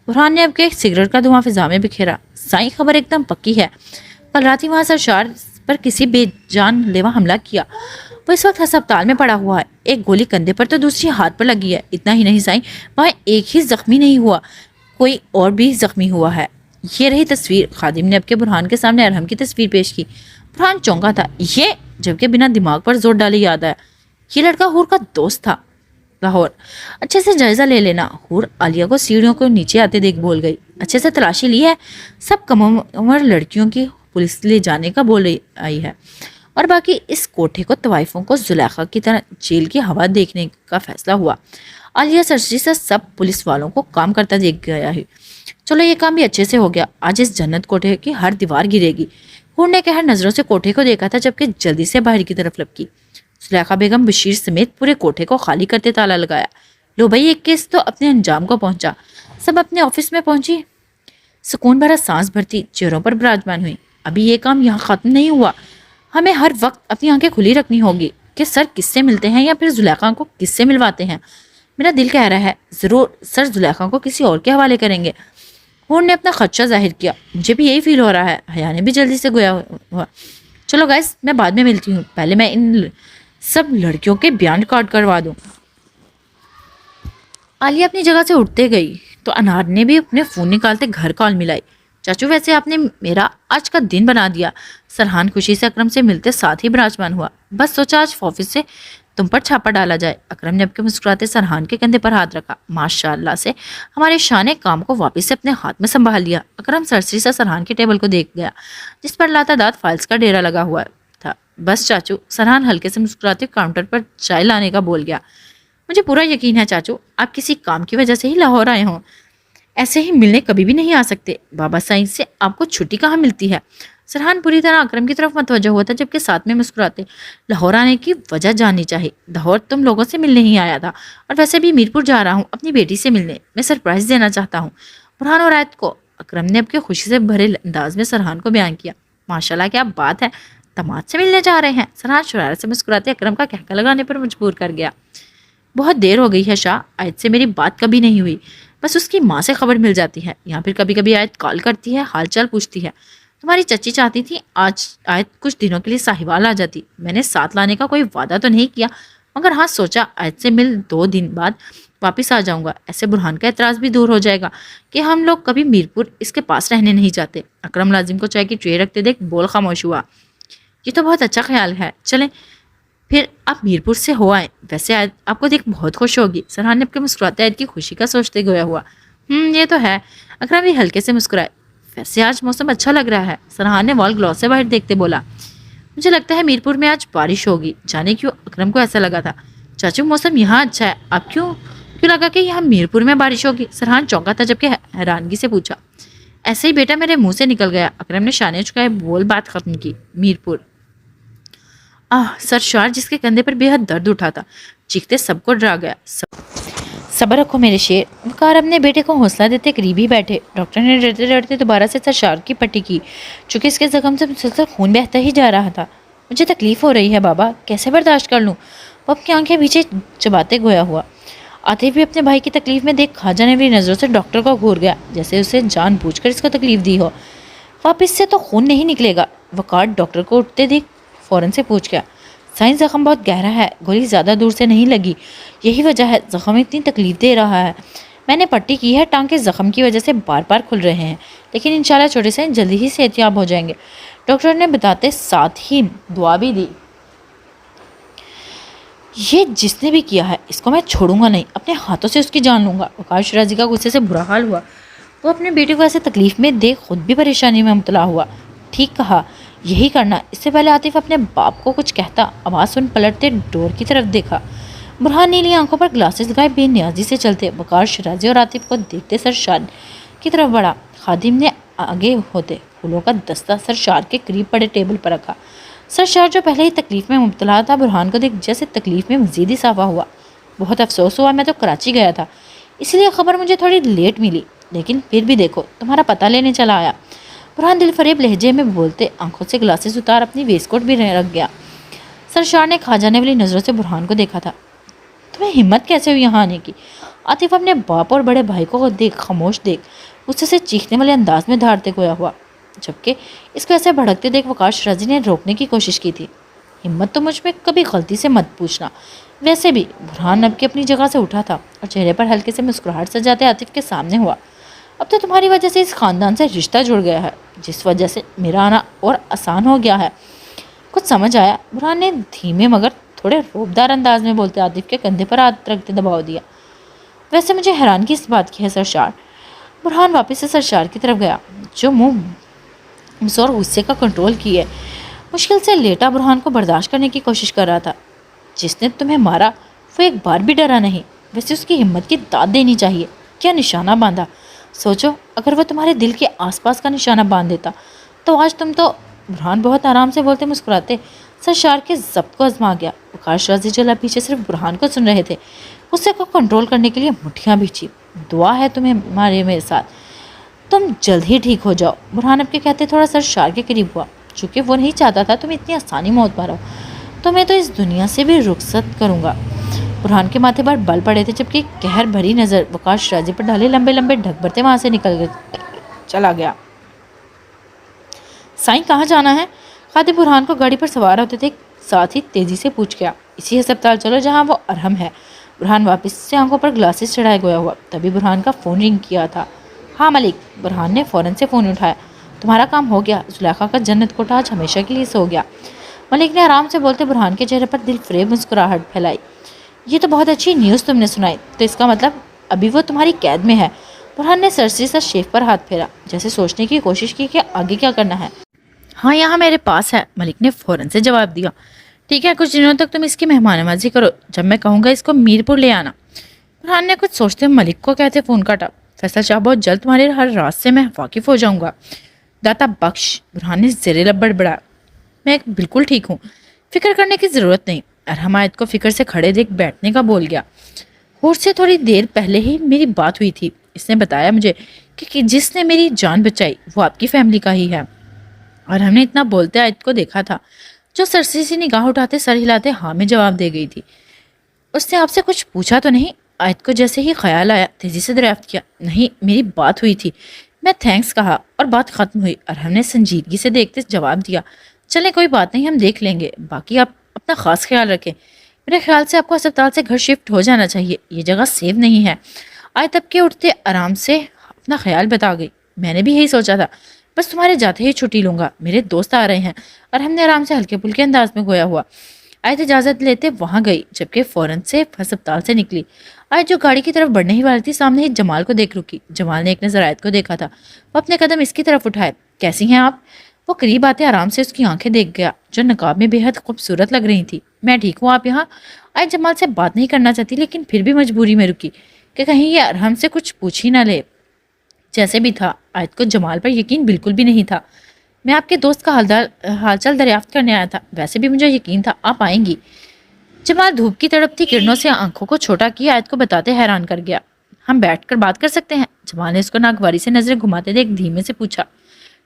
برہان نے اب کے سگریٹ کا دھواں فضا میں بکھیرا۔ سائیں خبر ایک دم پکی ہے، کل رات ہی وہاں سرشار پر کسی بے جان لیوا حملہ کیا، وہ اس وقت ہسپتال میں پڑا ہوا ہے، ایک گولی کندھے پر تو دوسری ہاتھ پر لگی ہے۔ اتنا ہی نہیں سائیں، وہاں ایک ہی زخمی نہیں ہوا، کوئی اور بھی زخمی ہوا ہے۔ یہ رہی تصویر۔ خادم نے اب کے برہان کے سامنے ارحم کی تصویر پیش کی۔ برہان چونکا تھا۔ یہ جبکہ بنا دماغ پر زور ڈالے یاد آیا یہ لڑکا حور کا دوست تھا۔ لاہور، اچھے سے جائزہ لے لینا۔ حور عالیہ کو سیڑھیوں کو نیچے آتے دیکھ بول گئی، اچھے سے تلاشی لی ہے؟ سب کم عمر لڑکیوں کی پولیس لے جانے کا بول آئی ہے، اور باقی اس کوٹھے کو طوائفوں کو زلیخا کی طرح جیل کی ہوا دیکھنے کا فیصلہ ہوا۔ عالیہ سرسری سے سب پولیس والوں کو کام کرتا دیکھ گیا ہے۔ چلو یہ کام بھی اچھے سے ہو گیا، آج اس جنت کوٹھے کی ہر دیوار گرے گی۔ حور نے قہر نظروں سے کوٹھے کو دیکھا تھا، جبکہ جلدی سے باہر کی طرف لپکی۔ زلیخا بیگم بشیر سمیت پورے کوٹھے کو خالی کرتے تالا لگایا۔ لو بھائی، ایک کیس تو اپنے انجام کو پہنچا۔ سب اپنے آفس میں پہنچی، سکون بھرا سانس بھرتی چہروں پر براجمان ہوئی۔ ابھی یہ کام یہاں ختم نہیں ہوا، ہمیں ہر وقت اپنی آنکھیں کھلی رکھنی ہوگی کہ سر کس سے ملتے ہیں یا پھر زلیخا کو کس سے ملواتے ہیں۔ میرا دل کہہ رہا ہے ضرور سر زلیخا کو کسی اور کے حوالے کریں گے۔ حور نے اپنا خدشہ ظاہر کیا، مجھے بھی یہی فیل ہو رہا ہے۔ حیا نے بھی جلدی سے گویا ہوا، چلو گائز میں بعد میں ملتی ہوں، پہلے میں ان سب لڑکیوں کے بیان کارڈ کروا دوں۔ عالیہ اپنی جگہ سے اٹھتے گئی تو انار نے بھی اپنے فون نکالتے گھر کال ملائی۔ چاچو ویسے آپ نے میرا آج کا دن بنا دیا۔ سرحان خوشی سے اکرم سے ملتے ساتھ ہی براجمان ہوا، بس سوچا آج آفس سے تم پر چھاپا ڈالا جائے۔ اکرم نے اپنے مسکراتے سرحان کے کندھے پر ہاتھ رکھا۔ ماشاء اللہ سے ہمارے شاہ نے کام کو واپس سے اپنے ہاتھ میں سنبھال لیا۔ اکرم سرسری سے سرحان کے ٹیبل کو دیکھ گیا جس پر لاتعداد فائلز کا ڈیرا لگا ہوا تھا۔ بس چاچو، سرحان ہلکے سے مسکراتے کاؤنٹر پر چائے لانے کا بول گیا۔ مجھے پورا یقین ہے چاچو، آپ کسی کام کی وجہ سے ہی لاہور آئے ہوں، ایسے ہی ملنے کبھی بھی نہیں آ سکتے۔ بابا سائنس سے آپ کو چھٹی کہاں ملتی ہے؟ سرحان پوری طرح اکرم کی طرف متوجہ ہوا تھا، جبکہ ساتھ میں مسکراتے لاہور آنے کی وجہ جاننی چاہیے۔ لاہور تم لوگوں سے ملنے ہی آیا تھا، اور ویسے بھی میرپور جا رہا ہوں اپنی بیٹی سے ملنے، میں سرپرائز دینا چاہتا ہوں برہان اور آیت کو۔ اکرم نے اب کے خوشی سے بھرے انداز میں سرحان کو بیان کیا۔ ماشاءاللہ کیا بات ہے، داماد سے ملنے جا رہے ہیں؟ سرحان شرارت سے مسکراتے اکرم کا کہکہ لگانے پر مجبور کر گیا۔ بہت دیر ہو گئی ہے شاہ، آیت سے میری بات کبھی نہیں ہوئی، بس اس کی ماں سے خبر مل جاتی ہے، یا پھر کبھی کبھی آیت کال کرتی ہے، حال چال پوچھتی ہے۔ تمہاری چچی چاہتی تھی آج آیت کچھ دنوں کے لیے ساہیوال آ جاتی، میں نے ساتھ لانے کا کوئی وعدہ تو نہیں کیا، مگر ہاں سوچا آیت سے مل 2 دن بعد واپس آ جاؤں گا، ایسے برہان کا اعتراض بھی دور ہو جائے گا کہ ہم لوگ کبھی میرپور اس کے پاس رہنے نہیں جاتے۔ اکرم لازم کو چائے کی ٹرے رکھتے دیکھ بول خاموش ہوا۔ یہ تو بہت اچھا خیال ہے، چلیں پھر آپ میرپور سے ہو آئیں، ویسے آیت آپ کو دیکھ بہت خوش ہوگی۔ سرحان نے اپنے مسکراتے آیت کی خوشی کا سوچتے گویا ہوا۔ یہ تو ہے، اکرم بھی ہلکے سے مسکرائے۔ ویسے آج موسم اچھا لگ رہا ہے، سرحان نے وال گلاس سے باہر دیکھتے بولا۔ مجھے لگتا ہے میرپور میں آج بارش ہوگی، جانے کیوں اکرم کو ایسا لگا تھا۔ چاچو موسم یہاں اچھا ہے، آپ کیوں لگا کہ یہاں میرپور میں بارش ہوگی؟ سرحان چونکا تھا جبکہ حیرانگی سے پوچھا۔ ایسے ہی بیٹا میرے منہ سے نکل گیا، اکرم نے شانے چکائے بول بات ختم کی۔ میرپور، سرشار جس کے کندھے پر بے حد درد اٹھا تھا، چیختے سب کو ڈرا گیا۔ صبر رکھو میرے شیر، وقار اپنے بیٹے کو حوصلہ دیتے قریب ہی بیٹھے۔ ڈاکٹر نے ڈرتے ڈرتے دوبارہ سے سرشار کی پٹی کی، چونکہ اس کے زخم سے مسلسل خون بہتا ہی جا رہا تھا۔ مجھے تکلیف ہو رہی ہے بابا، کیسے برداشت کر لوں؟ وہ اپنی آنکھیں پیچھے چباتے گویا ہوا۔ عاطف بھی اپنے بھائی کی تکلیف میں دیکھ کھا جانے والی نظروں سے ڈاکٹر کو گھور گیا، جیسے اسے جان بوجھ کر اس کو تکلیف دی ہو۔ واپس سے تو خون نہیں نکلے گا؟ وقار ڈاکٹر کو اٹھتے دیکھ فوراً سے پوچھ گیا۔ سائنس زخم بہت گہرا ہے، گولی زیادہ دور سے نہیں لگی، یہی وجہ ہے زخم اتنی تکلیف دے رہا ہے۔ میں نے پٹی کی ہے، ٹانکے زخم کی وجہ سے بار بار کھل رہے ہیں، لیکن انشاءاللہ چھوٹے سے جلدی ہی صحتیاب ہو جائیں گے، ڈاکٹر نے بتاتے ساتھ ہی دعا بھی دی۔ یہ جس نے بھی کیا ہے اس کو میں چھوڑوں گا نہیں، اپنے ہاتھوں سے اس کی جان لوں گا۔ وقار شرازی کا غصے سے برا حال ہوا، وہ اپنے بیٹے کو ایسے تکلیف میں دیکھ خود بھی پریشانی میں مبتلا ہوا۔ ٹھیک کہا، یہی کرنا۔ اس سے پہلے عاطف اپنے باپ کو کچھ کہتا، آواز سن پلٹتے ڈور کی طرف دیکھا۔ برہان نیلی آنکھوں پر گلاسز لگائے بے نیازی سے چلتے وقار شرازی اور عاطف کو دیکھتے سرشار کی طرف بڑھا۔ خادم نے آگے ہوتے پھولوں کا دستہ سرشار کے قریب پڑے ٹیبل پر رکھا۔ سرشار جو پہلے ہی تکلیف میں مبتلا تھا، برہان کو دیکھ جیسے تکلیف میں مزید اضافہ ہوا۔ بہت افسوس ہوا، میں تو کراچی گیا تھا، اس لیے خبر مجھے تھوڑی لیٹ ملی، لیکن پھر بھی دیکھو تمہارا پتہ لینے چلا آیا۔ برہان دل فریب لہجے میں بولتے آنکھوں سے گلاسز اتار اپنی ویسٹ کوٹ بھی رکھ گیا۔ سرشار نے کھا جانے والی نظروں سے برہان کو دیکھا تھا۔ تمہیں ہمت کیسے ہوئی یہاں آنے کی؟ عاطف اپنے باپ اور بڑے بھائی کو خاموش دیکھ غصے سے چیخنے والے انداز میں دھاڑتے گویا ہوا، جبکہ اس کو ایسے بھڑکتے دیکھ وقار شرازی نے روکنے کی کوشش کی تھی۔ ہمت تو مجھ میں کبھی غلطی سے مت پوچھنا۔ ویسے بھی برہان اب کی اپنی جگہ سے اٹھا تھا اور چہرے پر ہلکے سے مسکراہٹ سجاتے عاطف کے سامنے ہوا۔ اب تو تمہاری وجہ سے اس خاندان سے رشتہ جڑ گیا ہے، جس وجہ سے میرا آنا اور آسان ہو گیا ہے۔ कुछ समझ आया। बुरहान ने धीमे मगर थोड़े रोबदार अंदाज में बोलते आतिफ के कंधे पर हाथ रखते दबाव दिया। वैसे मुझे हैरानगी इस बात की है सरशार। बुरहान वापस से सरशार की तरफ गया, जो मुंह और गुस्से का कंट्रोल किए मुश्किल से लेटा बुरहान को बर्दाश्त करने की कोशिश कर रहा था। जिसने तुम्हें मारा वो एक बार भी डरा नहीं, वैसे उसकी हिम्मत की दाद देनी चाहिए। क्या निशाना बांधा, सोचो अगर वो तुम्हारे दिल के आसपास का निशाना बांध देता तो आज तुम तो। बुरहान बहुत आराम से बोलते मुस्कुराते सरशार के जब्त को आजमा गया। वकाश राजी चला पीछे सिर्फ बुरहान को सुन रहे थे। गुस्से को कंट्रोल करने के लिए मुठ्ठियां भींची। दुआ है तुम्हें मारे मेरे साथ, तुम जल्द ही ठीक हो जाओ। बुरहान अब के कहते थोड़ा सरशार के करीब हुआ, चूँकि वो नहीं चाहता था तुम इतनी आसानी मौत पारो। तो मैं तो इस दुनिया से भी रुखसत करूँगा। बुरहान के माथे पर बल पड़े थे, जबकि कहर भरी नज़र वकाश राजी पर डाले लंबे लंबे ढक भरते वहाँ से निकल गए चला गया। साईं कहाँ जाना है? खातिब बुरहान को गाड़ी पर सवार होते थे साथ ही तेजी से पूछ गया। इसी अस्पताल चलो जहाँ वो अरहम है। बुरहान वापस से आंखों पर ग्लासेस चढ़ाए गया हुआ। तभी बुरहान का फ़ोन रिंग किया था। हाँ मलिक। बुरहान ने फ़ौरन से फ़ोन उठाया। तुम्हारा काम हो गया, जुलेखा का जन्नत कोठा आज हमेशा के लिए सो गया। मलिक ने आराम से बोलते बुरहान के चेहरे पर दिल फरेब मुस्कुराहट फैलाई। ये तो बहुत अच्छी न्यूज़ तुमने सुनाई, तो इसका मतलब अभी वो तुम्हारी कैद में है। बुरहान ने सरसरी सा शेफ पर हाथ फेरा, जैसे सोचने की कोशिश की कि आगे क्या करना है। हाँ यहाँ मेरे पास है, मलिक ने फ़ौरन से जवाब दिया। ठीक है, कुछ दिनों तक तुम इसकी मेहमान नवाजी करो, जब मैं कहूँगा इसको मीरपुर ले आना। बुरहान ने कुछ सोचते मलिक को कहते फ़ोन काटा। फैसल शाह, बहुत जल्द तुम्हारे हर राज से मैं वाकिफ़ हो जाऊँगा। दाता बख्श, बुरहान ने ज़ेरे लब बड़बड़ाया। मैं बिल्कुल ठीक हूँ, फिक्र करने की ज़रूरत नहीं। अरहम आयत को फिक्र से खड़े देख बैठने का बोल गया। हूर से थोड़ी देर पहले ही मेरी बात हुई थी। इसने बताया मुझे कि जिसने मेरी जान बचाई वो आपकी फैमिली का ही है। और हमने इतना बोलते आयत को देखा था, जो सरसी सी निगाह उठाते सर हिलाते हाँ में जवाब दे गई थी। उसने आपसे कुछ पूछा तो नहीं? आयत को जैसे ही ख्याल आया तेजी से दरियाफ्त किया। नहीं, मेरी बात हुई थी, मैं थैंक्स कहा और बात ख़त्म हुई। और हमने संजीदगी से देखते जवाब दिया, चलें कोई बात नहीं, हम देख लेंगे, बाकी आप अपना ख़ास ख्याल रखें। मेरे ख्याल से आपको अस्पताल से घर शिफ्ट हो जाना चाहिए, ये जगह सेफ नहीं है। आयत तब के उठते आराम से अपना ख्याल बता गई। मैंने भी यही सोचा था, बस तुम्हारे जाते ही छुट्टी लूँगा, मेरे दोस्त आ रहे हैं। और हमने आराम से हल्के फुल्के अंदाज में गोया हुआ। आयत इजाज़त लेते वहाँ गई, जबकि फ़ौरन से अस्पताल से निकली। आयत जो गाड़ी की तरफ बढ़ने ही वाली थी, सामने ही जमाल को देख रुकी। जमाल ने एक नज़र आयत को देखा था, वो अपने कदम इसकी तरफ उठाए। कैसी हैं आप? वो करीब आते आराम से उसकी आंखें देख गया, जो नकाब में बेहद खूबसूरत लग रही थी। मैं ठीक हूँ, आप यहाँ? आयत जमाल से बात नहीं करना चाहती, लेकिन फिर भी मजबूरी में रुकी कि कहीं ये अरहम से कुछ पूछ ही ना ले। जैसे भी था, आयत को जमाल पर यकीन बिल्कुल भी नहीं था। मैं आपके दोस्त का हालचाल दरियाफ्त करने आया था, वैसे भी मुझे यकीन था आप आएंगी। जमाल धूप की तड़पती किरणों से आंखों को छोटा किया आयत को बताते हैरान कर गया। हम बैठकर बात कर सकते हैं? जमाल ने उसको नागवारी से नजरें घुमाते देख धीमे से पूछा।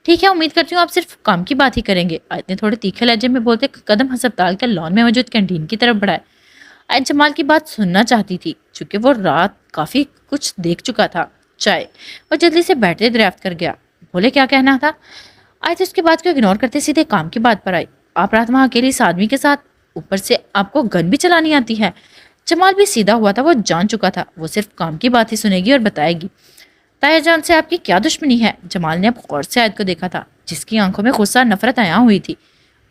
ठीक है, उम्मीद करती हूँ आप सिर्फ काम की बात ही करेंगे। आयत ने थोड़े तीखे लहजे में बोलते कदम अस्पताल के लॉन में मौजूद कैंटीन की तरफ बढ़ाए। आयत जमाल की बात सुनना चाहती थी, चूंकि वो रात काफ़ी कुछ देख चुका था। चाय और जल्दी से बैठते दरियाफ्त कर गया। बोले क्या कहना था? आयत उसकी बात को इग्नोर करते सीधे काम की बात पर आई। आप रात वहाँ अकेली इस आदमी के साथ, ऊपर से आपको गन भी चलानी आती है। जमाल भी सीधा हुआ था, वो जान चुका था वो सिर्फ काम की बात ही सुनेगी और बताएगी। ताया जान से आपकी क्या दुश्मनी है? जमाल ने अब गौर से आयत को देखा था, जिसकी आंखों में गुस्सा नफरत आया हुई थी।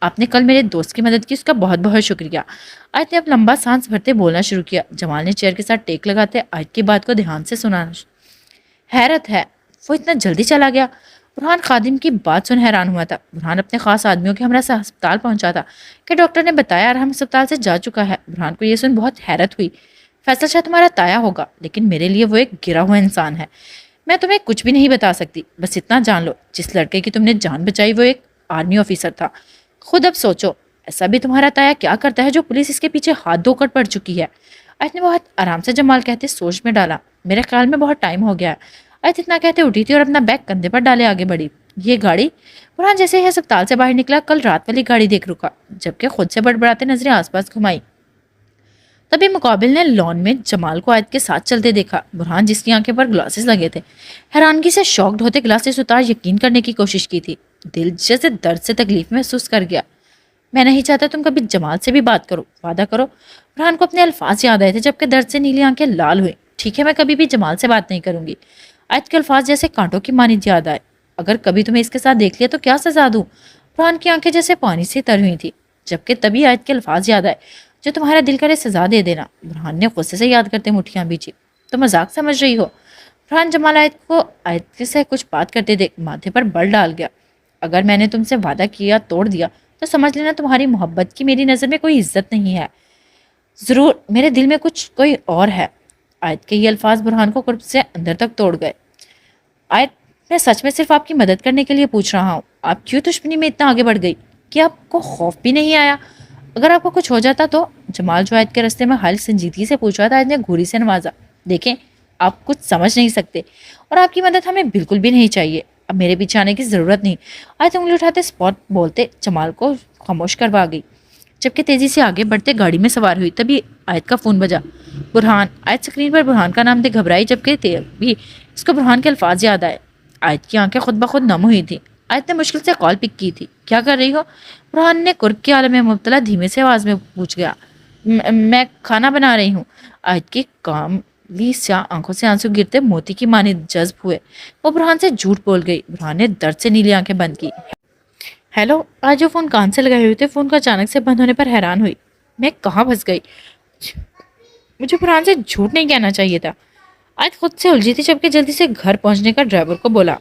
आपने कल मेरे दोस्त की मदद की, उसका बहुत बहुत शुक्रिया। आयत ने अब लंबा सांस भरते बोलना शुरू किया। जमाल ने चेयर के साथ टेक लगाते आयत की बात को ध्यान से सुना। हैरत है, वो इतना जल्दी चला गया। बुरहान खादिम की बात सुन हैरान हुआ था। बुरहान अपने खास आदमियों के हमरा से अस्पताल पहुंचा था कि डॉक्टर ने बताया अरहम अस्पताल से जा चुका है। बुरहान को यह सुन बहुत हैरत हुई। फैसल शाह तुम्हारा ताया होगा, लेकिन मेरे लिए वो एक गिरा हुआ इंसान है। मैं तुम्हें कुछ भी नहीं बता सकती, बस इतना जान लो जिस लड़के की तुमने जान बचाई वो एक आर्मी ऑफिसर था। खुद अब सोचो, ऐसा भी तुम्हारा ताया क्या करता है जो पुलिस इसके पीछे हाथ धोकर पड़ चुकी है। आयत ने बहुत आराम से जमाल कहते सोच में डाला। मेरे ख्याल में बहुत टाइम हो गया है। आयत इतना कहते उठी थी और अपना बैग कंधे पर डाले आगे बढ़ी। ये गाड़ी? बुरहान जैसे ही अस्पताल से बाहर निकला कल रात वाली गाड़ी देख रुका, जबकि खुद से बड़बड़ाते नजरें आसपास घुमाई। तभी मुकाबिल ने लॉन में जमाल को आयत के साथ चलते देखा। बुरहान जिसकी आंखें पर ग्लासेस लगे थे, हैरानगी से शॉक्ड होते ग्लासेस उतार यकीन करने की कोशिश की थी। दिल जैसे दर्द से तकलीफ महसूस कर गया। मैं नहीं चाहता तुम कभी जमाल से भी बात करो, वादा करो। बुरहान को अपने अल्फाज याद आए थे, जबकि दर्द से नीली आंखें लाल हुई। ठीक है, मैं कभी भी जमाल से बात नहीं करूंगी। आयत के अल्फाज जैसे कांटों की मानिंद याद आए। अगर कभी तुम्हें इसके साथ देख लिया तो क्या सजा दूं? बुरहान की आंखें जैसे पानी से तर हुई थी। جبکہ تبھی آیت کے الفاظ یاد آئے جو تمہارا دل کرے سزا دے دینا۔ برہان نے غصے سے یاد کرتے مٹھیاں بیچی۔ تو مذاق سمجھ رہی ہو؟ برہان جمال آیت سے کچھ بات کرتے دیکھ ماتھے پر بل ڈال گیا۔ اگر میں نے تم سے وعدہ کیا توڑ دیا تو سمجھ لینا تمہاری محبت کی میری نظر میں کوئی عزت نہیں ہے۔ ضرور میرے دل میں کچھ کوئی اور ہے۔ آیت کے یہ الفاظ برہان کو قرب سے اندر تک توڑ گئے۔ آیت، میں سچ میں صرف آپ کی مدد کرنے کے لیے پوچھ رہا ہوں، آپ کیوں دشمنی میں اتنا آگے بڑھ گئی کہ آپ کو خوف بھی نہیں آیا؟ اگر آپ کو کچھ ہو جاتا تو؟ جمال جو آیت کے راستے میں حال سنجیدگی سے پوچھ رہا تھا، آیت نے گھوری سے نوازا۔ دیکھیں، آپ کچھ سمجھ نہیں سکتے اور آپ کی مدد ہمیں بالکل بھی نہیں چاہیے۔ اب میرے پیچھے آنے کی ضرورت نہیں۔ آیت انگلی اٹھاتے اسپاٹ بولتے جمال کو خاموش کروا گئی، جبکہ تیزی سے آگے بڑھتے گاڑی میں سوار ہوئی۔ تبھی آیت کا فون بجا۔ برہان۔ آیت سکرین پر برہان کا نام دیکھ گھبرائی، جبکہ تبھی اس کو برہان کے الفاظ یاد آئے۔ آیت کی آنکھیں خود بخود نم ہوئی تھی۔ آیت نے مشکل سے کال پک کی تھی۔ کیا کر رہی ہو؟ برہان نے کرک کے عالم میں مبتلا دھیمے سے آواز میں پوچھ گیا۔ میں کھانا بنا رہی ہوں۔ آیت کی کاملی سیاہ آنکھوں سے آنسو گرتے موتی کی مانند جذب ہوئے۔ وہ برہان سے جھوٹ بول گئی۔ برہان نے درد سے نیلی آنکھیں بند کی۔ ہیلو۔ آج جو فون کان سے لگائے ہوئے تھے، فون کا اچانک سے بند ہونے پر حیران ہوئی۔ میں کہاں پھنس گئی؟ مجھے برہان سے جھوٹ نہیں کہنا چاہیے تھا۔ آج خود سے الجھی تھی، جبکہ جلدی سے گھر پہنچنے کا ڈرائیور کو بولا۔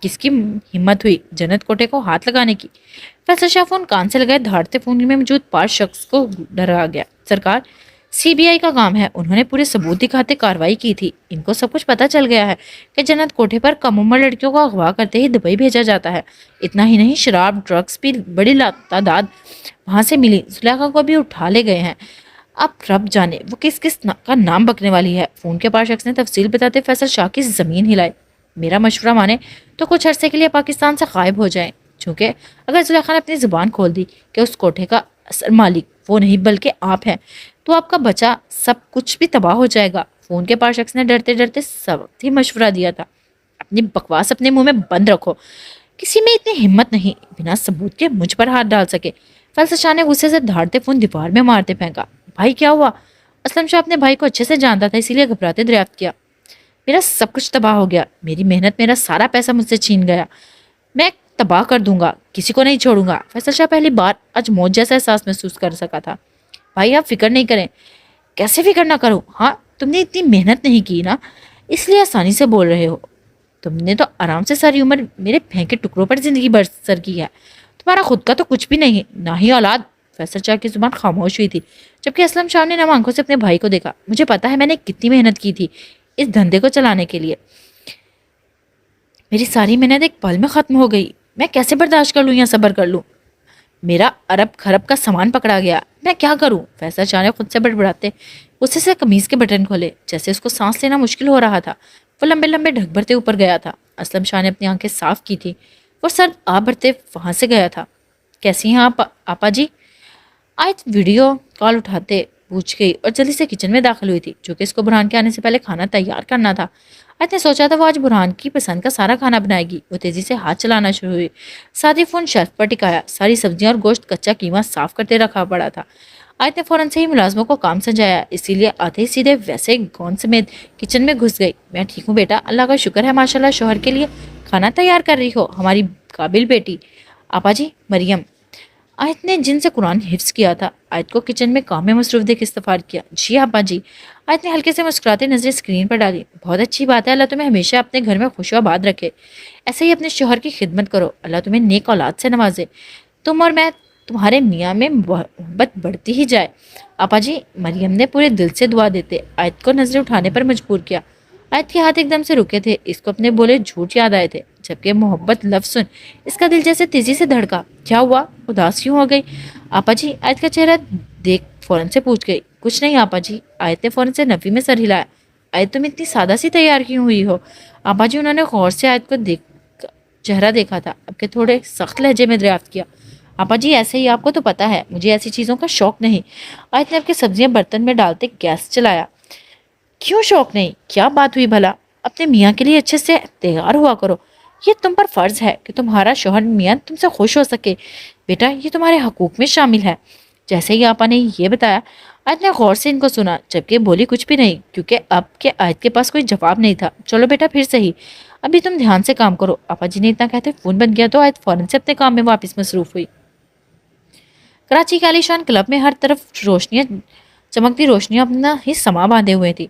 کس کی ہمت ہوئی جنت کوٹے کو ہاتھ لگانے کی؟ فیصل شاہ فون کان سے لگائے دھاڑتے فون میں موجود 5 شخص کو ڈرا گیا۔ سرکار، CBI کا کام ہے، انہوں نے پورے ثبوت دکھاتے کاروائی کی تھی۔ ان کو سب کچھ پتا چل گیا ہے کہ جنت کوٹے پر کم عمر لڑکیوں کو اغوا کرتے ہی دبئی بھیجا جاتا ہے۔ اتنا ہی نہیں، شراب، ڈرگس بھی بڑی تعداد وہاں سے ملی۔ زلیخا کو بھی اٹھا لے گئے ہیں۔ اب رب جانے وہ کس کس کا نام بکنے والی ہے۔ فون کے 5 شخص نے تفصیل بتاتے فیصل شاہ کی زمین ہلائی۔ میرا مشورہ مانے تو کچھ عرصے کے لیے پاکستان سے غائب ہو جائیں، چونکہ اگر زلیخا نے اپنی زبان کھول دی کہ اس کوٹھے کا اصل مالک وہ نہیں بلکہ آپ ہیں، تو آپ کا بچہ سب کچھ بھی تباہ ہو جائے گا۔ فون کے 5 شخص نے ڈرتے ڈرتے سخت ہی مشورہ دیا تھا۔ اپنی بکواس اپنے منہ میں بند رکھو، کسی میں اتنی ہمت نہیں بنا ثبوت کے مجھ پر ہاتھ ڈال سکے۔ فیصل شاہ نے غصے سے دھاڑتے فون دیوار میں مارتے پھینکا۔ بھائی کیا ہوا؟ اسلم شاہ اپنے بھائی کو اچھے سے جانتا تھا، اسی لیے گھبراتے دریافت کیا۔ میرا سب کچھ تباہ ہو گیا، میری محنت، میرا سارا پیسہ مجھ سے چھین گیا۔ میں تباہ کر دوں گا، کسی کو نہیں چھوڑوں گا۔ فیصل شاہ پہلی بار آج موت جیسا احساس محسوس کر سکا تھا۔ بھائی آپ فکر نہیں کریں۔ کیسے فکر نہ کروں؟ ہاں، تم نے اتنی محنت نہیں کی نا، اس لیے آسانی سے بول رہے ہو۔ تم نے تو آرام سے ساری عمر میرے پھینکے ٹکڑوں پر زندگی بسر کی ہے۔ تمہارا خود کا تو کچھ بھی نہیں، نہ ہی اولاد۔ فیصل شاہ کی زبان خاموش ہوئی تھی، جبکہ اسلم شاہ نے نم آنکھوں سے اپنے بھائی کو دیکھا۔ مجھے پتا ہے میں نے کتنی محنت کی تھی اس دھندے کو چلانے کے لیے۔ میری ساری محنت ایک پل میں ختم ہو گئی۔ میں کیسے برداشت کر لوں یا صبر کر لوں؟ میرا ارب خرب کا سامان پکڑا گیا، میں کیا کروں؟ فیصل شاہ نے خود سے بڑبڑاتے غصے سے قمیض کے بٹن کھولے، جیسے اس کو سانس لینا مشکل ہو رہا تھا۔ وہ لمبے لمبے ڈھک بھرتے اوپر گیا تھا۔ اسلم شاہ نے اپنی آنکھیں صاف کی تھی، وہ سر آ بھرتے وہاں سے گیا تھا۔ کیسی ہیں آپ آپا جی؟ آیت ویڈیو کال اٹھاتے پوچھ گئی اور جلدی سے کچن میں داخل ہوئی تھی، جو کہ اس کو برہان کے آنے سے پہلے کھانا تیار کرنا تھا۔ آیت نے سوچا تھا وہ آج برہان کی پسند کا سارا کھانا بنائے گی۔ وہ تیزی سے ہاتھ چلانا شروع ہوئی، ساتھ ہی فون شیلف پر ٹکایا۔ ساری سبزیاں اور گوشت کچا قیمہ صاف کرتے رکھا پڑا تھا۔ آیت نے فوراً سے ہی ملازموں کو کام سمجھایا، اسی لیے آتے ہی سیدھے ویسے گون سمیت کچن میں گھس گئی۔ میں ٹھیک ہوں بیٹا، اللہ کا شکر ہے، ماشاءاللہ شوہر کے لیے کھانا تیار کر رہی ہو، ہماری قابل بیٹی۔ آپا جی، مریم۔ آیت نے جن سے قرآن حفظ کیا تھا، آیت کو کچن میں کام میں مصروف دیکھ استفاد کیا۔ جی آپا جی۔ آیت نے ہلکے سے مسکراتے نظریں اسکرین پر ڈالی۔ بہت اچھی بات ہے، اللہ تمہیں ہمیشہ اپنے گھر میں خوش و آباد رکھے، ایسے ہی اپنے شوہر کی خدمت کرو، اللہ تمہیں نیک اولاد سے نوازے، تم اور میں تمہارے میاں میں محبت بڑھتی ہی جائے۔ آپا جی، مریم نے پورے دل سے دعا دیتے آیت کو نظریں اٹھانے پر مجبور کیا۔ آیت کے ہاتھ ایک دم سے رکے تھے، اس کو اپنے بولے جھوٹ یاد آئے تھے، جبکہ محبت لفظ سن اس کا دل جیسے تیزی سے دھڑکا۔ کیا ہوا؟ اداس کیوں ہو گئی؟ آپا جی، آیت کا چہرہ دیکھ فوراً سے پوچھ گئی۔ کچھ نہیں آپا جی۔ آیت نے فوراً سے نفی میں سر ہلایا۔ آیت تم اتنی سادہ سی تیار کیوں ہوئی ہو؟ آپا جی، انہوں نے غور سے آیت کو چہرہ دیکھا تھا، اب کہ تھوڑے سخت لہجے میں دریافت کیا۔ آپا جی ایسے ہی، آپ کو تو پتا ہے مجھے ایسی چیزوں کا شوق نہیں۔ آیت نے اب کے سبزیاں برتن میں ڈالتے گیس چلایا۔ کیوں شوق نہیں؟ کیا بات ہوئی بھلا؟ اپنے میاں کے لیے اچھے سے تیار ہوا کرو، یہ تم پر فرض ہے کہ تمہارا شوہر میاں تم سے خوش ہو سکے۔ بیٹا یہ تمہارے حقوق میں شامل ہے۔ جیسے ہی آپا نے یہ بتایا، آیت نے غور سے ان کو سنا، جبکہ بولی کچھ بھی نہیں، کیونکہ اب کے آیت کے پاس کوئی جواب نہیں تھا۔ چلو بیٹا پھر صحیح، ابھی تم دھیان سے کام کرو۔ آپا جی نے اتنا کہتے فون بند کیا تو آیت فوراً سے اپنے کام میں واپس مصروف ہوئی۔ कराची के आलीशान क्लब में हर तरफ रोशनियां, चमकती रोशनियां अपना ही समा बांधे हुए थी,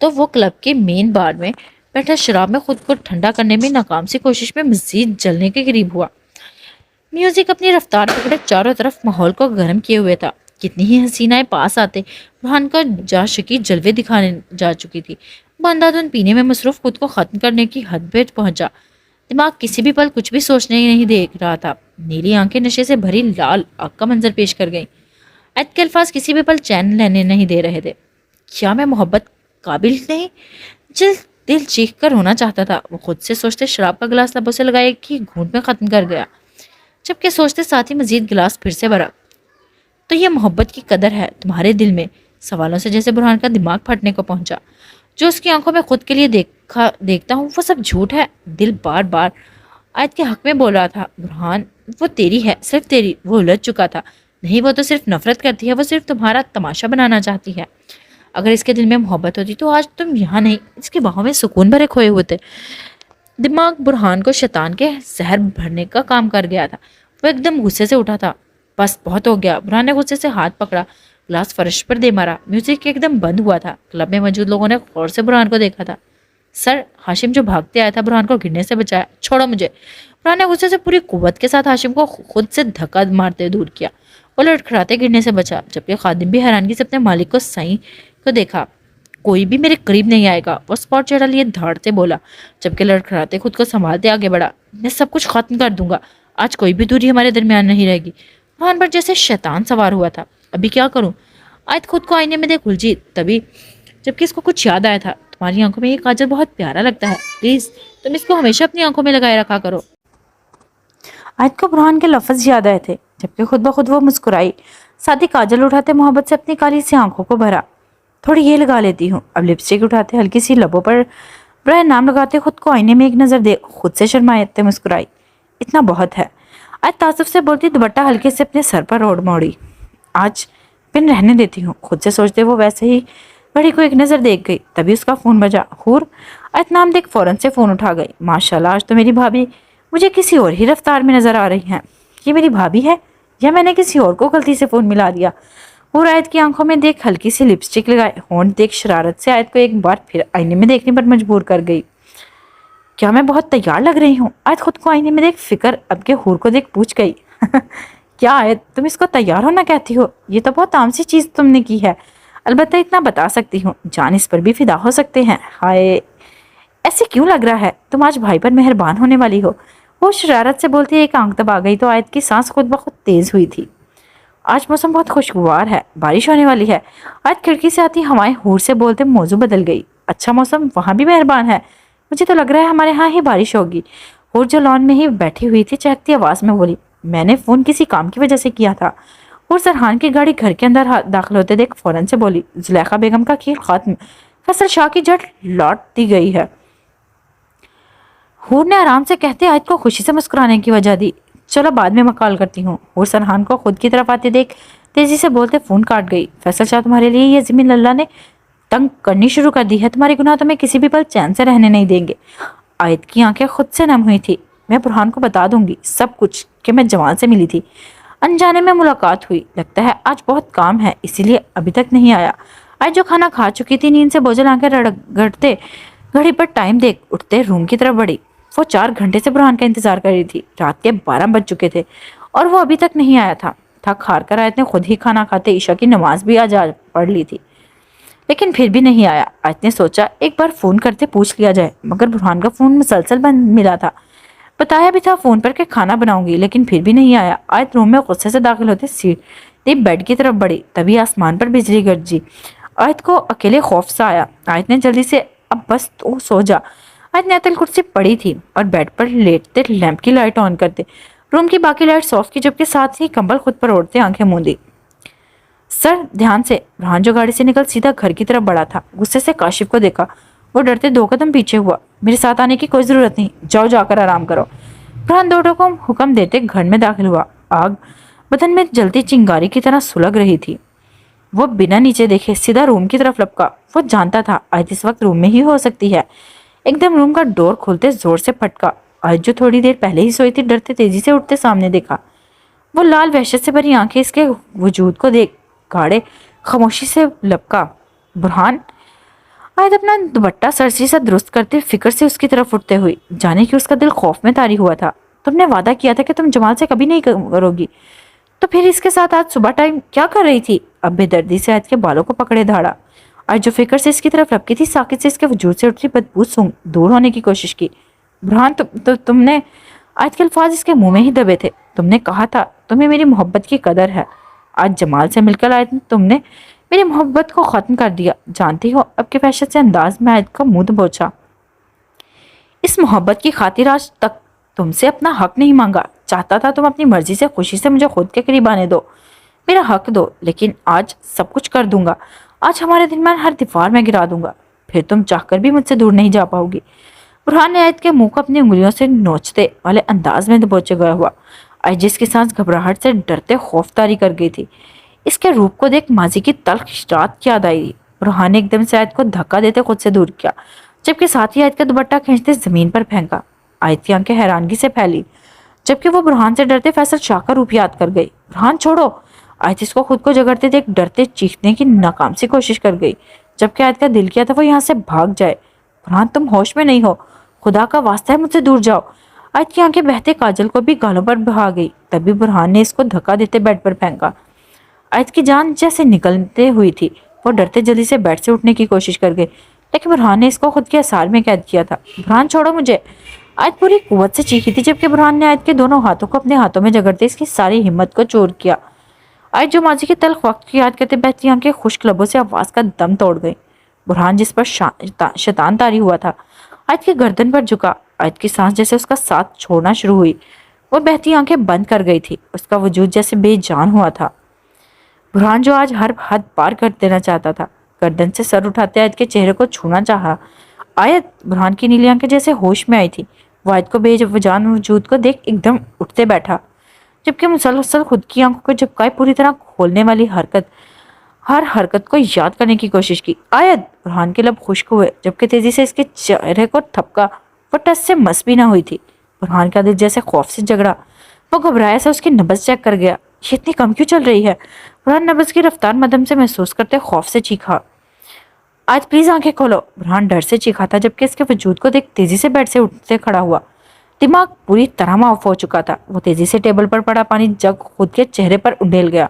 तो वो क्लब के मेन बार में बैठा शराब में खुद को ठंडा करने में नाकाम सी कोशिश में मजीद जलने के करीब हुआ। म्यूजिक अपनी रफ्तार पकड़े चारों तरफ माहौल को गर्म किए हुए था। कितनी ही हसीनाएं पास आते बुरहान को जा चुकी जलवे दिखाने जा चुकी थी। वो अंधाधुन पीने में मसरूफ खुद को खत्म करने की हद पे पहुंचा। दिमाग किसी भी पल कुछ भी सोचने ही नहीं देख रहा था। नीली आंखें नशे से भरी लाल आग का मंजर पेश कर गईं। ऐद के अल्फाज किसी भी पल चैन लेने नहीं दे रहे थे। क्या मैं मोहब्बत काबिल नहीं? दिल चीख कर रोना चाहता था। वो खुद से सोचते शराब का गिलास लबों से लगाए कि घूंट में खत्म कर गया, जबकि सोचते साथ ही मजीद गिलास फिर से भरा। तो ये मोहब्बत की कदर है तुम्हारे दिल में? सवालों से जैसे बुरहान का दिमाग फटने को पहुंचा। जो उसकी आंखों में खुद के लिए देखता हूँ वो सब झूठ है। दिल बार बार आयत के हक में बोल रहा था, बुरहान वो तेरी है, सिर्फ तेरी। वो उलझ चुका था। नहीं, वो तो सिर्फ नफरत करती है, वो सिर्फ तुम्हारा तमाशा बनाना चाहती है। अगर इसके दिल में मोहब्बत होती तो आज तुम यहाँ नहीं, इसकी बाहों में सुकून भरे खोए होते। दिमाग बुरहान को शैतान के जहर भरने का काम कर गया था। वो एकदम गुस्से से उठा था। बस बहुत हो गया। बुरहान ने गुस्से से हाथ पकड़ा, ग्लास फर्श पर दे मारा। म्यूजिक एकदम बंद हुआ था। क्लब में मौजूद लोगों ने गौर से बुरहान को देखा था। सर, हाशिम जो भागते आया था बुरहान को गिरने से बचाया। छोड़ो मुझे। बुरहान ने गुस्से से पूरी कुव्वत के साथ हाशिम को खुद से धक्का मारते दूर किया। वो लड़खड़ाते गिरने से बचा, जबकि खादिम भी हैरानगी से अपने मालिक को सही को देखा। कोई भी मेरे करीब नहीं आएगा, वो स्पॉट चढ़ा लिए धाड़ते बोला, जबकि लड़खड़ाते खुद को संभालते आगे बढ़ा। मैं सब कुछ खत्म कर दूंगा। आज कोई भी दूरी हमारे दरमियान नहीं रहेगी। बुरहान पर जैसे शैतान सवार हुआ था। अभी क्या करूं? आयत खुद को आईने में देख उलझी। तभी जबकि इसको कुछ याद आया था, तुम्हारी आंखों में ये काजल बहुत प्यारा लगता है, प्लीज तुम इसको हमेशा अपनी आंखों में लगाए रखा करो। आयत को बुरहान के लफ्ज याद आए थे, जबकि खुद ब खुद वो मुस्कुराई। साथ ही काजल उठाते मोहब्बत से अपनी काली सी आंखों को भरा। थोड़ी ये लगा लेती हूँ। अब लिपस्टिक उठाते हल्की सी लबों पर ब्राय नाम लगाते खुद को आईने में एक नजर दे खुद से शर्माते मुस्कुराई। इतना बहुत है। आज तासुफ से बोलती दुपट्टा हल्के से अपने सर पर ओढ़ मोड़ी। आज पिन रहने देती हूँ। खुद से सोचते वो वैसे ही बड़ी को एक नजर देख गई। तभी उसका फोन बजा। हूर। आज नाम देख फौरन से फोन उठा गई। माशाल्लाह, आज तो मेरी भाभी मुझे किसी और ही रफ्तार में नजर आ रही हैं। ये मेरी भाभी है या मैंने किसी और को गलती से फोन मिला दिया? और आयत की आंखों में देख हल्की सी लिपस्टिक लगाए होंठ देख शरारत से आयत को एक बार फिर आईने में देखने पर मजबूर कर गई। क्या मैं बहुत तैयार लग रही हूँ? आयत खुद को आईने में देख फिक्र अब के हूर को देख पूछ गई। क्या आयत, तुम इसको तैयार होना कहती हो? ये तो बहुत आम सी चीज तुमने की है। अलबत्ता इतना बता सकती हूँ, जान इस पर भी फिदा हो सकते हैं। हाय, ऐसे क्यों लग रहा है? तुम आज भाई पर मेहरबान होने वाली हो। वो शरारत से बोलती एक आंख दबा गई तो आयत की सांस खुद ब खुद तेज हुई थी। आज मौसम बहुत खुशगवार है, बारिश होने वाली है। आज खिड़की से आती हवाएं हूर से बोलते मौजू बदल गई। अच्छा, मौसम वहाँ भी मेहरबान है। मुझे तो लग रहा है हमारे यहाँ ही बारिश होगी। हूर जो लॉन में ही बैठी हुई थी चहकती आवाज में बोली, मैंने फोन किसी काम की वजह से किया था। हूर सरहान की गाड़ी घर के अंदर दाखिल होते देख फौरन से बोली, जुलेखा बेगम का खेल खत्म, फैसल शाह की जट लौट दी गई है। हूर ने आराम से कहते आयत को खुशी से मुस्कुराने की वजह दी। चलो बाद में मैं कॉल करती हूँ। हूर सरहान को खुद की तरफ आते देख तेजी से बोलते फोन काट गई। फैसल शाह, तुम्हारे लिए ये जमीन अल्लाह ने तंग करनी शुरू कर दी है। तुम्हारे गुनाह तुम्हें किसी भी पल चैन से रहने नहीं देंगे। आयत की आंखें खुद से नम हुई थी। मैं बुरहान को बता दूंगी सब कुछ कि मैं जवान से मिली थी, अनजाने में मुलाकात हुई। लगता है आज बहुत काम है इसीलिए अभी तक नहीं आया। आज जो खाना खा चुकी थी नींद से बोझल आंखें रगड़ते घड़ी पर टाइम देख उठते रूम की तरफ बढ़ी। वो 4 घंटे से बुरहान का इंतजार कर रही थी। रात के 12 बज चुके थे और वो अभी तक नहीं आया था। थक हार कर आयत ने खुद ही खाना खाते ईशा की नमाज भी आज पढ़ ली थी, लेकिन फिर भी नहीं आया। आयत ने सोचा एक बार फोन करते पूछ लिया जाए, मगर बुरहान का फोन मुसलसल बंद मिला था। बताया भी था फोन पर के खाना बनाऊंगी, लेकिन फिर भी नहीं आया। आयत रूम में गुस्से से दाखिल होते सीधे बेड की तरफ बढ़ी। तभी आसमान पर बिजली गरजी। आयत को अकेले खौफ सा आया। आयत ने जल्दी से, अब बस तो सो जा। आयत ने अतल कुर्सी पड़ी थी और बेड पर लेटते लैंप की लाइट ऑन करते रूम की बाकी लाइट्स ऑफ की, जबकि साथ ही कंबल खुद पर ओढ़ते आंखें मूंदी। सर, ध्यान से। बुरहान जो गाड़ी से निकल सीधा घर की तरफ बढ़ा था। गुस्से से काशिफ को देखा। वो डरते 2 कदम पीछे हुआ। मेरे साथ आने की कोई जरूरत नहीं, जाओ जाकर आराम करो। बुरहान 2 को हुक्म देते घर में दाखिल हुआ। आग बदन में जलती चिंगारी की तरह सुलग रही थी। वो बिना नीचे देखे सीधा रूम की तरफ लपका। वो जानता था आयत इस वक्त रूम में ही हो सकती है। एकदम रूम का डोर खोलते जोर से फटका। आयत जो थोड़ी देर पहले ही सोई थी डरते तेजी से उठते सामने देखा। वो लाल वहशत से भरी आंखें इसके वजूद को देख गाढ़े खामोशी से लपका। बुरहान। आयत अपना दुपट्टा सरसी सा दुरुस्त करते फिक्र से उसकी तरफ उठते हुई, जाने कि उसका दिल खौफ में तारी हुआ था। तुमने वादा किया था कि तुम जमाल से कभी नहीं करोगी, तो फिर इसके साथ आज सुबह टाइम क्या कर रही थी? अब बेदर्दी से आयत के बालों को पकड़े धाड़ा। आज जो फिक्र से इसकी तरफ लपकी थी, साकित से इसके वजूद से उठती बदबू सूंघ दूर होने की कोशिश की। बुरहान, तुमने आज के अल्फाज इसके मुंह में ही दबे थे। तुमने कहा था तुम्हें मेरी मोहब्बत की कदर है। आज जमाल से मिलकर आयत तुमने मेरी मोहब्बत को खत्म कर दिया। जानती हो, अब के वहशत से अंदाज में आयत का मुंह दबोचा। इस मोहब्बत की खातिर आज तक तुमसे अपना हक नहीं मांगा। चाहता था तुम अपनी मर्जी से खुशी से मुझे खुद के करीब आने दो, मेरा हक दो, लेकिन आज सब कुछ कर दूंगा। आज हमारे दरमियान हर दीवार में गिरा दूंगा, फिर तुम चाहकर भी मुझसे दूर नहीं जा पाओगी। बुरहान ने आयत के मुंह को अपनी उंगलियों से नोचते वाले अंदाज में दबोचे गया हुआ। आयत जिसकी सांस घबराहट से डरते खौफतारी कर गई थी। इसके रूप को देख माजी की तल्ख रात की याद आई। बुरहान ने एकदम से आयत को धक्का देते खुद से दूर किया, जबकि साथ ही आयत का दुपट्टा खींचते जमीन पर फेंका। आयत की आंखें हैरानगी से फैली, जबकि वो बुरहान से डरते फैसल शाह का रूप याद कर गई। बुरहान छोड़ो। आयत इसको खुद को जगड़ते देख डरते चीखने की नाकाम सी कोशिश कर गई, जबकि आयत का दिल किया था वो यहाँ से भाग जाए। बुरहान, तुम होश में नहीं हो, खुदा का वास्ता है मुझसे दूर जाओ। आयत की आंखें बहते काजल को भी गालों पर बहा गई। तभी बुरहान ने इसको धक्का देते बेड पर फेंका। आयत की जान जैसे निकलते हुई थी। वो डरते जल्दी से बेड से उठने की कोशिश कर गई, लेकिन बुरहान ने इसको खुद के असार में कैद किया था। बुरहान, छोड़ो मुझे। आयत पूरी कुव्वत से चीखी थी, जबकि बुरहान ने आयत के दोनों हाथों को अपने हाथों में जकड़ते इसकी सारी हिम्मत को चोर किया। आयत जो माजी के तल्ख वक्त की याद करते बहती आंखें खुश्क लबों से आवाज का दम तोड़ गई। बुरहान जिस पर शैतान तारी हुआ था, आयत की गर्दन पर झुका। आयत की सांस जैसे उसका साथ छोड़ना शुरू हुई। वो बहती आंखें बंद कर गई थी, उसका वजूद जैसे बेजान हुआ था। बुरहान जो आज हर हद पार कर देना चाहता था, गर्दन से सर उठाते आयत के चेहरे को छूना चाहा। आयत। बुरहान की नीली आंखें जैसे होश में आई थी। वो आयत को बेवजान वजूद को देख एकदम उठते बैठा, जबकि मुसलसल खुद की आंखों को झपकाए पूरी तरह खोलने वाली हर हरकत को याद करने की कोशिश की। आयत। बुरहान के लब खुश्क हुए, जबकि तेजी से इसके चेहरे को थपका। वो टस से मस भी ना हुई थी। बुरहान का दिल जैसे खौफ से जगड़ा। वो घबराया से उसकी नब्ज चेक कर गया। ये इतनी कम क्यों चल रही है? बुरहान नब्ज की रफ्तार मदम से महसूस करते खौफ से चीखा। आज प्लीज आंखें खोलो। बुरहान डर से चीखा था, जबकि इसके वजूद को देख तेजी से बेड से उठते खड़ा हुआ। दिमाग पूरी तरह माफ हो चुका था। वो तेजी से टेबल पर पड़ा पानी जग खुद के चेहरे पर उंडेल गया।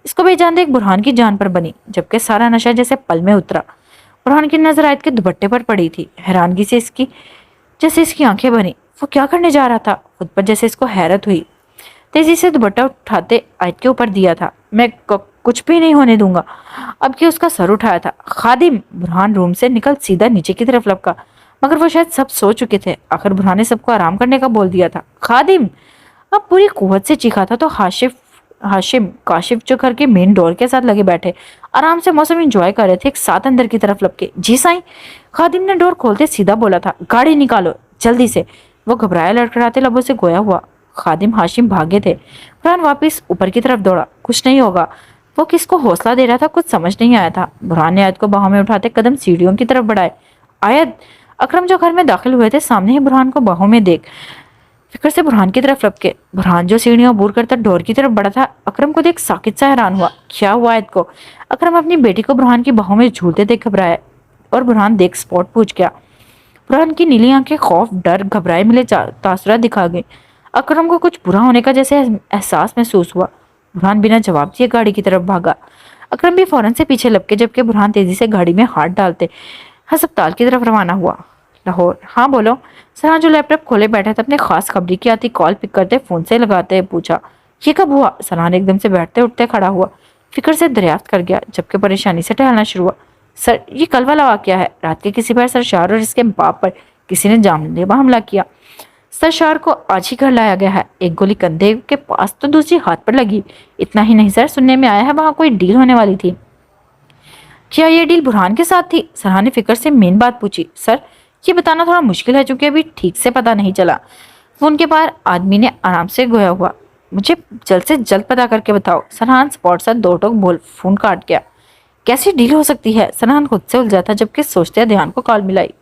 इसको बेजान देख बुरहान की जान पर बनी, जबकि सारा नशा जैसे पल में उतरा। बुरहान की नजर आयत के दुपट्टे पर पड़ी थी। हैरानगी से इसकी आंखें बनी। वो क्या करने जा रहा था? खुद पर जैसे इसको हैरत हुई। तेजी से दुपट्टा उठाते आयत के ऊपर दिया था। मैं कुछ भी नहीं होने दूंगा। अब कि उसका सर उठाया था। खादिम। बुरहान रूम से निकल सीधा नीचे की तरफ लपका, मगर वो शायद सब सो चुके थे। आखिर बुरहान ने सबको आराम करने का बोल दिया था। खादिम। अब पूरी कुव्वत से चीखा था तो हाशिम काशिफ जो घर के मेन डोर के साथ लगे बैठे आराम से मौसम एंजॉय कर रहे थे, एक साथ अंदर की तरफ लपके। जी साईं। खादिम ने डोर खोलते सीधा बोला था, गाड़ी निकालो जल्दी से। वो घबराया लड़खड़ाते लबों से गोया हुआ। खादिम हाशिम भागे थे। बुरहान वापस ऊपर की तरफ दौड़ा। कुछ नहीं होगा। वो किसको हौसला दे रहा था कुछ समझ नहीं आया था। बुरहान ने आयत को बाहों में उठाते कदम सीढ़ियों की तरफ बढ़ाए। आयत। अकरम जो घर में दाखिल हुए थे सामने ही बुरहान को बाहों में देख फिक्र से बुरहान की तरफ लपके। बुरहान जो सीढ़ियां अबूर करता डोर की तरफ बढ़ा था, अकरम को देख साकित सा हैरान हुआ। क्या हुआ आयत को? अकरम अपनी बेटी को बुरहान की बाहों में झूलते देख घबराया, और बुरहान देख स्पॉट पूछ गया। बुरहान की नीली आंखें खौफ डर घबराए मिले तासुरात दिखा गई। अकरम को कुछ बुरा होने का जैसे एहसास महसूस हुआ। बुरहान बिना जवाब दिए गाड़ी की तरफ भागा। अकरम भी फौरन से पीछे लपके, जबकि बुरहान तेजी से गाड़ी में हाथ डालते अस्पताल की तरफ रवाना हुआ। लाहौर। हाँ बोलो। सरहान जो लैपटॉप खोले बैठा था अपने खास खबरी की आती कॉल पिक करते फोन से लगाते पूछा, ये कब हुआ? सरहान एकदम से बैठते उठते खड़ा हुआ, फिक्र से दरियाफ्त कर गया, जबकि परेशानी से टहलना शुरू हुआ। सर, ये कल वाला वाकया है। रात के किसी बार सरशार और इसके बाप पर किसी ने जानलेवा हमला किया। सरशार को आज ही घर लाया गया है, एक गोली कंधे के पास तो दूसरी हाथ पर लगी। इतना ही नहीं सर, सुनने में आया है वहां कोई डील होने वाली थी। क्या ये डील बुरहान के साथ थी? सरहान ने फिक्र से मेन बात पूछी। सर, ये बताना थोड़ा मुश्किल है, क्योंकि अभी ठीक से पता नहीं चला। फोन के पार आदमी ने आराम से गोया हुआ। मुझे जल्द से जल्द पता करके बताओ। सरहान स्पॉट सा दो टोक बोल फोन काट गया। कैसी डील हो सकती है? सरहान खुद से उलझा था, जबकि सोचते ध्यान को कॉल मिलाई।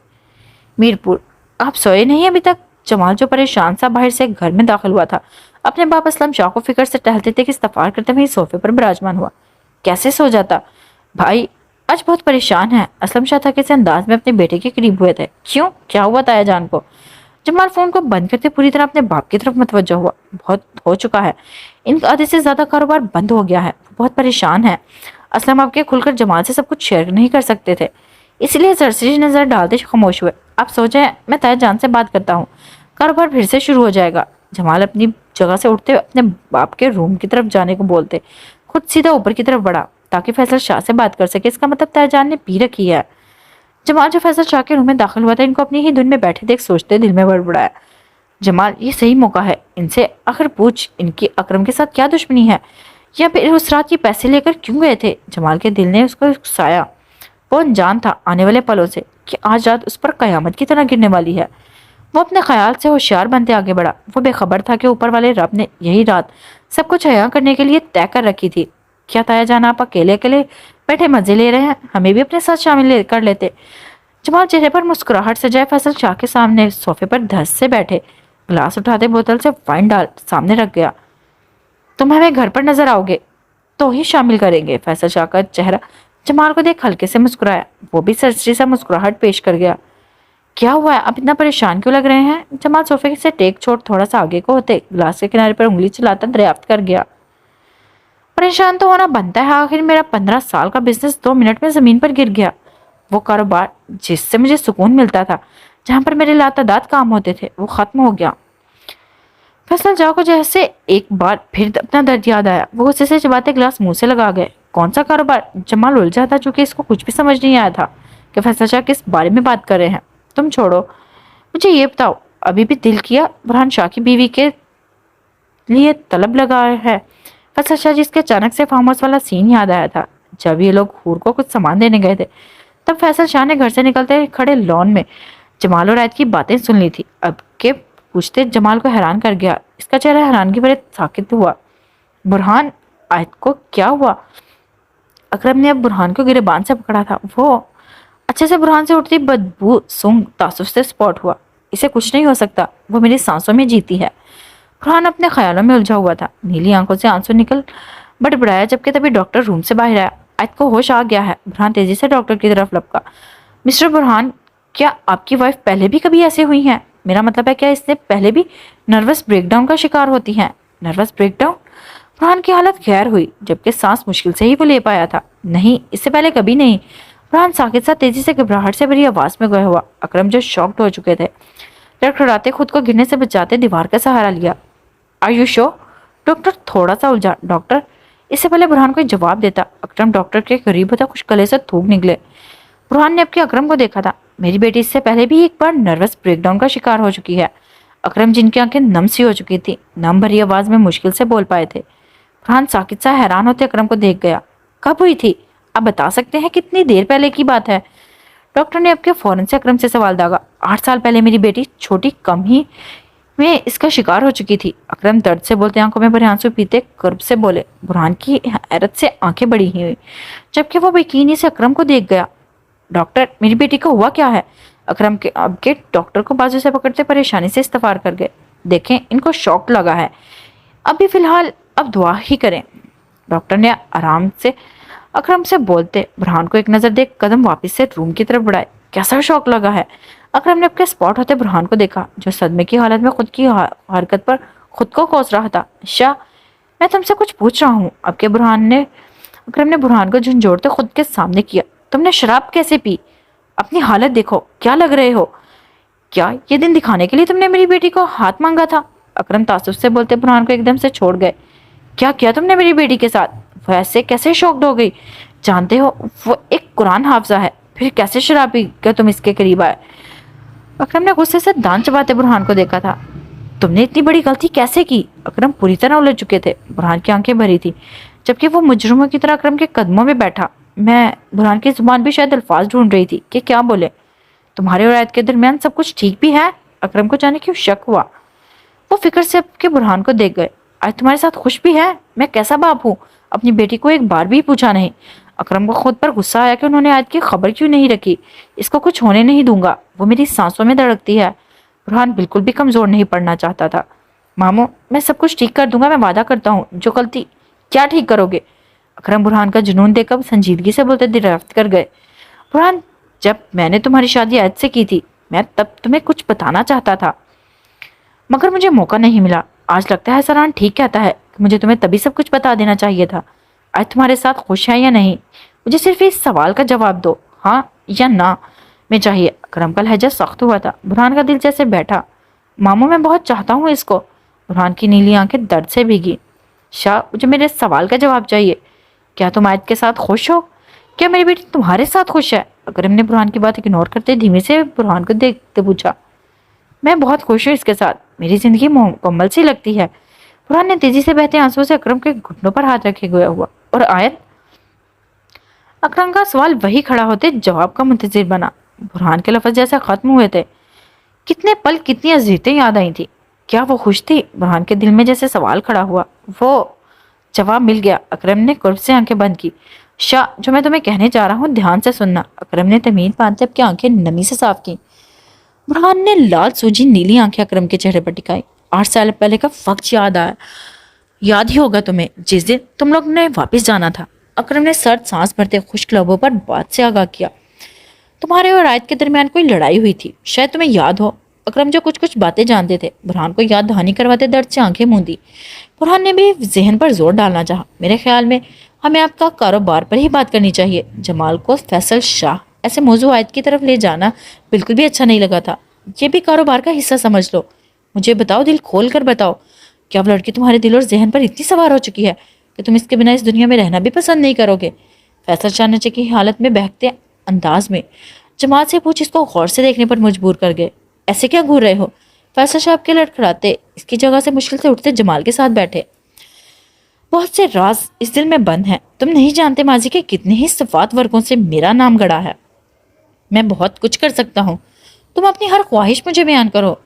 मीरपुर। आप सोए नहीं अभी तक? जमाल जो परेशान सा बाहर से घर में दाखिल हुआ था, अपने बाप असलम शाह को फिक्र से टहलते थे कि इस्तफार करते वहीं सोफे पर विराजमान हुआ। कैसे सो जाता? भाई आज बहुत परेशान है। असलम शाह था किसी अंदाज में अपने बेटे के करीब हुए थे। क्यों, क्या हुआ ताया जान को? जमाल फोन को बंद करते पूरी तरह अपने बाप की तरफ मुतवज्जह हुआ। बहुत हो चुका है, इनका आधे से ज्यादा कारोबार बंद हो गया है, वो बहुत परेशान है। असलम आपके खुलकर जमाल से सब कुछ शेयर नहीं कर सकते थे, इसलिए सरसरी नजर डालते खामोश हुए। आप सो जाए, मैं ताया जान से बात करता हूँ, कारोबार फिर से शुरू हो जाएगा। जमाल अपनी जगह से उठते अपने बाप के रूम की तरफ जाने को बोलते खुद सीधा ऊपर की तरफ बढ़ा ताकि फैसल शाह से बात कर सके। इसका मतलब ताया जान ने पी रखी है। जमाल जो फैसल शाह के रूम में दाखिल हुआ था, इनको अपनी ही धुन में बैठे देख सोचते दिल में बड़बड़ाया, जमाल ये सही मौका है, इनसे आखिर पूछ इनकी अकरम के साथ क्या दुश्मनी है, या फिर उस रात ये पैसे लेकर क्यों गए थे। जमाल के दिल ने उसको उकसाया। वो अनजान था आने वाले पलों से कि आज रात उस पर कयामत की तरह गिरने वाली है। वो अपने ख्याल से होशियार बनते आगे बढ़ा। वो बेखबर था कि ऊपर वाले रब ने यही रात सब कुछ हया करने के लिए तय कर रखी थी। क्या ताया जान आप अकेले अकेले बैठे मजे ले रहे हैं, हमें भी अपने साथ शामिल कर लेते। जमाल चेहरे पर मुस्कुराहट सजाए फैसल शाह के सामने सोफे पर धस से बैठे, ग्लास उठाते बोतल से वाइन डाल सामने रख गया। तुम हमें घर पर नजर आओगे तो ही शामिल करेंगे। फैसल शाह का चेहरा जमाल को देख हल्के से मुस्कुराया। वो भी सरसरी सा मुस्कुराहट पेश कर गया। क्या हुआ है, आप इतना परेशान क्यों लग रहे हैं? जमाल सोफे से टेक छोड़ थोड़ा सा आगे को होते ग्लास के किनारे पर उंगली चलाता दरियाफ्त कर गया। परेशान तो होना बनता है, आखिर मेरा 15 साल का बिजनेस 2 मिनट में जमीन पर गिर गया। वो कारोबार जिससे मुझे सुकून मिलता था, जहां पर मेरे लातादाद काम होते थे, वो खत्म हो गया। फैसल शाह को जैसे एक बार फिर अपना दर्द याद आया। वो गुस्से से चबाते गिलास मुंह से लगा गए। कौन सा कारोबार? जमाल उलझा था चूंकि इसको कुछ भी समझ नहीं आया था कि फैसल शाह किस बारे में बात कर रहे हैं। तुम छोड़ो, मुझे ये बताओ, अभी भी दिल किया बुरहान शाह की बीवी के लिए तलब लगा है? फैसल शाह जिसके अचानक से फार्म हाउस वाला सीन याद आया था जब ये लोग हूर को कुछ सामान देने गए थे। तब फैसल शाह ने घर से निकलते खड़े लॉन में जमाल और आयत की बातें सुन ली थी। अब के पूछते जमाल को हैरान कर गया। इसका चेहरा हैरानगी भरे साकित हुआ। बुरहान, आयत को क्या हुआ? अकरम ने अब बुरहान को गिरेबान से पकड़ा था। वो अच्छे से बुरहान से उठती बदबू सूंघ तासुफ से स्पॉट हुआ। इसे कुछ नहीं हो सकता, वो मेरी सांसों में जीती है। बुरहान अपने ख्यालों में उलझा हुआ था। नीली आंखों से आंसू निकल बड़बड़ाया जबकि तभी डॉक्टर रूम से बाहर आया। आयत को होश आ गया है। बुरहान तेजी से डॉक्टर की तरफ लपका। मिस्टर बुरहान, क्या आपकी वाइफ पहले भी कभी ऐसे हुई हैं? मेरा मतलब है क्या इससे पहले भी नर्वस ब्रेकडाउन का शिकार होती हैं? Nervous breakdown? बुरहान की हालत खैर हुई जबकि सांस मुश्किल से ही वो ले पाया था। नहीं, इससे पहले कभी नहीं। बुरहान साकित सा तेजी से घबराहट से भरी आवाज में गया हुआ। अकरम जो शॉक्ड हो चुके थे, लड़खड़ाते खुद को गिरने से बचाते दीवार का सहारा लिया। Are you sure? डॉक्टर थोड़ा सा उलझा। डॉक्टर? इससे पहले बुरहान कोई जवाब देता, अकरम डॉक्टर के करीब होता कुछ गले से थूक निकले। बुरहान ने अब के अकरम को देखा था। मेरी बेटी इससे पहले भी एक बार नर्वस ब्रेकडाउन का शिकार हो चुकी है। अकरम जिनकी आंखें नम सी हो चुकी थी, नम भरी आवाज में मुश्किल से बोल पाए थे। बुरहान साकित सा हैरान होते अकरम को देख गया। कब हुई थी? आप बता सकते हैं कितनी देर पहले की बात है? डॉक्टर ने अब के फौरन से अकरम से सवाल दागा। 8 साल पहले मेरी बेटी छोटी कम ही में इसका शिकार हो चुकी थी। अकरम दर्द से बोलते आंखों में भरे आंसू पीते कर्ब से बोले। बुरहान की हैरत से आंखें बड़ी ही हुई जबकि वो बेकीनी से अकरम को देख गया। डॉक्टर, मेरी बेटी को हुआ क्या है? अकरम के अब के डॉक्टर को बाजू से पकड़ते परेशानी से इस्तफार कर गए। देखें, इनको शॉक लगा है, अभी फिलहाल अब दुआ ही करें। डॉक्टर ने आराम से अकरम से बोलते बुरहान को एक नजर देख कदम वापस से रूम की तरफ बढ़ाए। कैसा शौक लगा है? अकरम ने अपने स्पॉट होते बुरहान को देखा जो सदमे की हालत में खुद की हरकत पर खुद को कोस रहा था। शाह, मैं तुमसे कुछ पूछ रहा हूँ। अकरम ने बुरहान को झंझोड़ते खुद के सामने किया। तुमने शराब कैसे पी? अपनी हालत देखो, क्या लग रहे हो? क्या ये दिन दिखाने के लिए तुमने मेरी बेटी को हाथ मांगा था? अकरम तासुफ से बोलते बुरहान को एकदम से छोड़ गए। क्या किया तुमने मेरी बेटी के साथ? वैसे कैसे शॉक्ड हो गई? जानते हो वो एक कुरान हाफजा है, फिर कैसे शराब पी कर तुम इसके करीब आए? अकरम ने गुस्से से दांत चबाते बुरहान को देखा था। तुमने इतनी बड़ी गलती कैसे की? अकरम पूरी तरह उलझ चुके थे। बुरहान की आंखें भरी थी जबकि वो मुजरिमों की तरह अकरम के कदमों में बैठा। मैं बुरहान की जुबान भी शायद अल्फाज ढूंढ रही थी कि क्या बोले। तुम्हारे और आयत के दरमियान सब कुछ ठीक भी है? अकरम को जाने क्यों शक हुआ। वो फिक्र से के बुरहान को देख गए। आज तुम्हारे साथ खुश भी है? मैं कैसा बाप हूँ, अपनी बेटी को एक बार भी पूछा नहीं। अकरम को खुद पर गुस्सा आया कि उन्होंने आयत की खबर क्यों नहीं रखी। इसको कुछ होने नहीं दूंगा, वो मेरी सांसों में धड़कती है। बुरहान बिल्कुल भी कमज़ोर नहीं पड़ना चाहता था। मामू, मैं सब कुछ ठीक कर दूंगा, मैं वादा करता हूँ। जो गलती क्या ठीक करोगे? अकरम बुरहान का जुनून देखकर संजीदगी से बोलते दरियाफ्त कर गए। बुरहान, जब मैंने तुम्हारी शादी अयद से की थी, मैं तब तुम्हें कुछ बताना चाहता था, मगर मुझे मौका नहीं मिला। आज लगता है सरान ठीक कहता है कि मुझे तुम्हें तभी सब कुछ बता देना चाहिए था। आज तुम्हारे साथ खुश है या नहीं? मुझे सिर्फ इस सवाल का जवाब दो, हाँ या ना में चाहिए। अकरम का लहजा सख्त हुआ था। बुरहान का दिल जैसे बैठा। मामू, मैं बहुत चाहता हूँ इसको। बुरहान की नीली आंखें दर्द से भीगी। शाह, मुझे मेरे सवाल का जवाब चाहिए। क्या तुम आयत के साथ खुश हो? क्या मेरी बेटी तुम्हारे साथ खुश है? अकरम ने बुरहान की बात इग्नोर करते धीमे से बुरहान को देखते पूछा। मैं बहुत खुश हूँ इसके साथ, मेरी जिंदगी मुकम्मल सी लगती है। बुरहान ने तेजी से बहते आंसुओं से अकरम के घुटनों पर हाथ रखे गया हुआ। और आयत? अकरम का सवाल वही खड़ा होते जवाब का मुंतजिर बना। बुरहान के लफ्ज जैसे खत्म हुए थे। कितने पल, कितनी अजीतें याद आई थी। क्या वो खुश थी? बुरहान के दिल में जैसे सवाल खड़ा हुआ। वो जवाब मिल गया। अकरम ने कुर्ब से आंखें बंद की। शाह, जो मैं तुम्हें कहने जा रहा हूँ ध्यान से सुनना। अकरम ने तमीन बांधते अपनी आंखें नमी से साफ की। बुरहान ने लाल सूजी नीली आंखें अकरम के चेहरे पर टिकाई। 8 साल पहले का वक्त याद आया। याद ही होगा तुम्हें, जिस दिन तुम लोग ने वापस जाना था। अकरम ने सर्द सांस भरते खुश्क लबों पर बात से आगाह किया। तुम्हारे और आयत के दरमियान कोई लड़ाई हुई थी, शायद तुम्हें याद हो। अकरम जो कुछ कुछ बातें जानते थे, बुरहान को याद दहानी करवाते दर्द से आंखें मूंदी। बुरहान ने भी जहन पर जोर डालना चाहा। मेरे ख्याल में हमें आपका कारोबार पर ही बात करनी चाहिए। जमाल को फैसल शाह ऐसे मौजू आयत की तरफ ले जाना बिल्कुल भी अच्छा नहीं लगा था। ये भी कारोबार का हिस्सा समझ लो। मुझे बताओ, दिल खोल कर बताओ, क्या वो लड़की तुम्हारे दिल और जहन पर इतनी सवार हो चुकी है कि तुम इसके बिना इस दुनिया में रहना भी पसंद नहीं करोगे? फैसल शाह ने की हालत में बहकते अंदाज में जमाल से पूछ इसको गौर से देखने पर मजबूर कर गए। ऐसे क्या घूर रहे हो? फैसल शाह के लड़खड़ाते इसकी जगह से मुश्किल से उठते जमाल के साथ बैठे। बहुत से राज इस दिल में बंद हैं। तुम नहीं जानते माजी के कितने ही सफात वर्गों से मेरा नाम गड़ा है। मैं बहुत कुछ कर सकता हूँ। तुम अपनी हर ख्वाहिश मुझे बयान करो।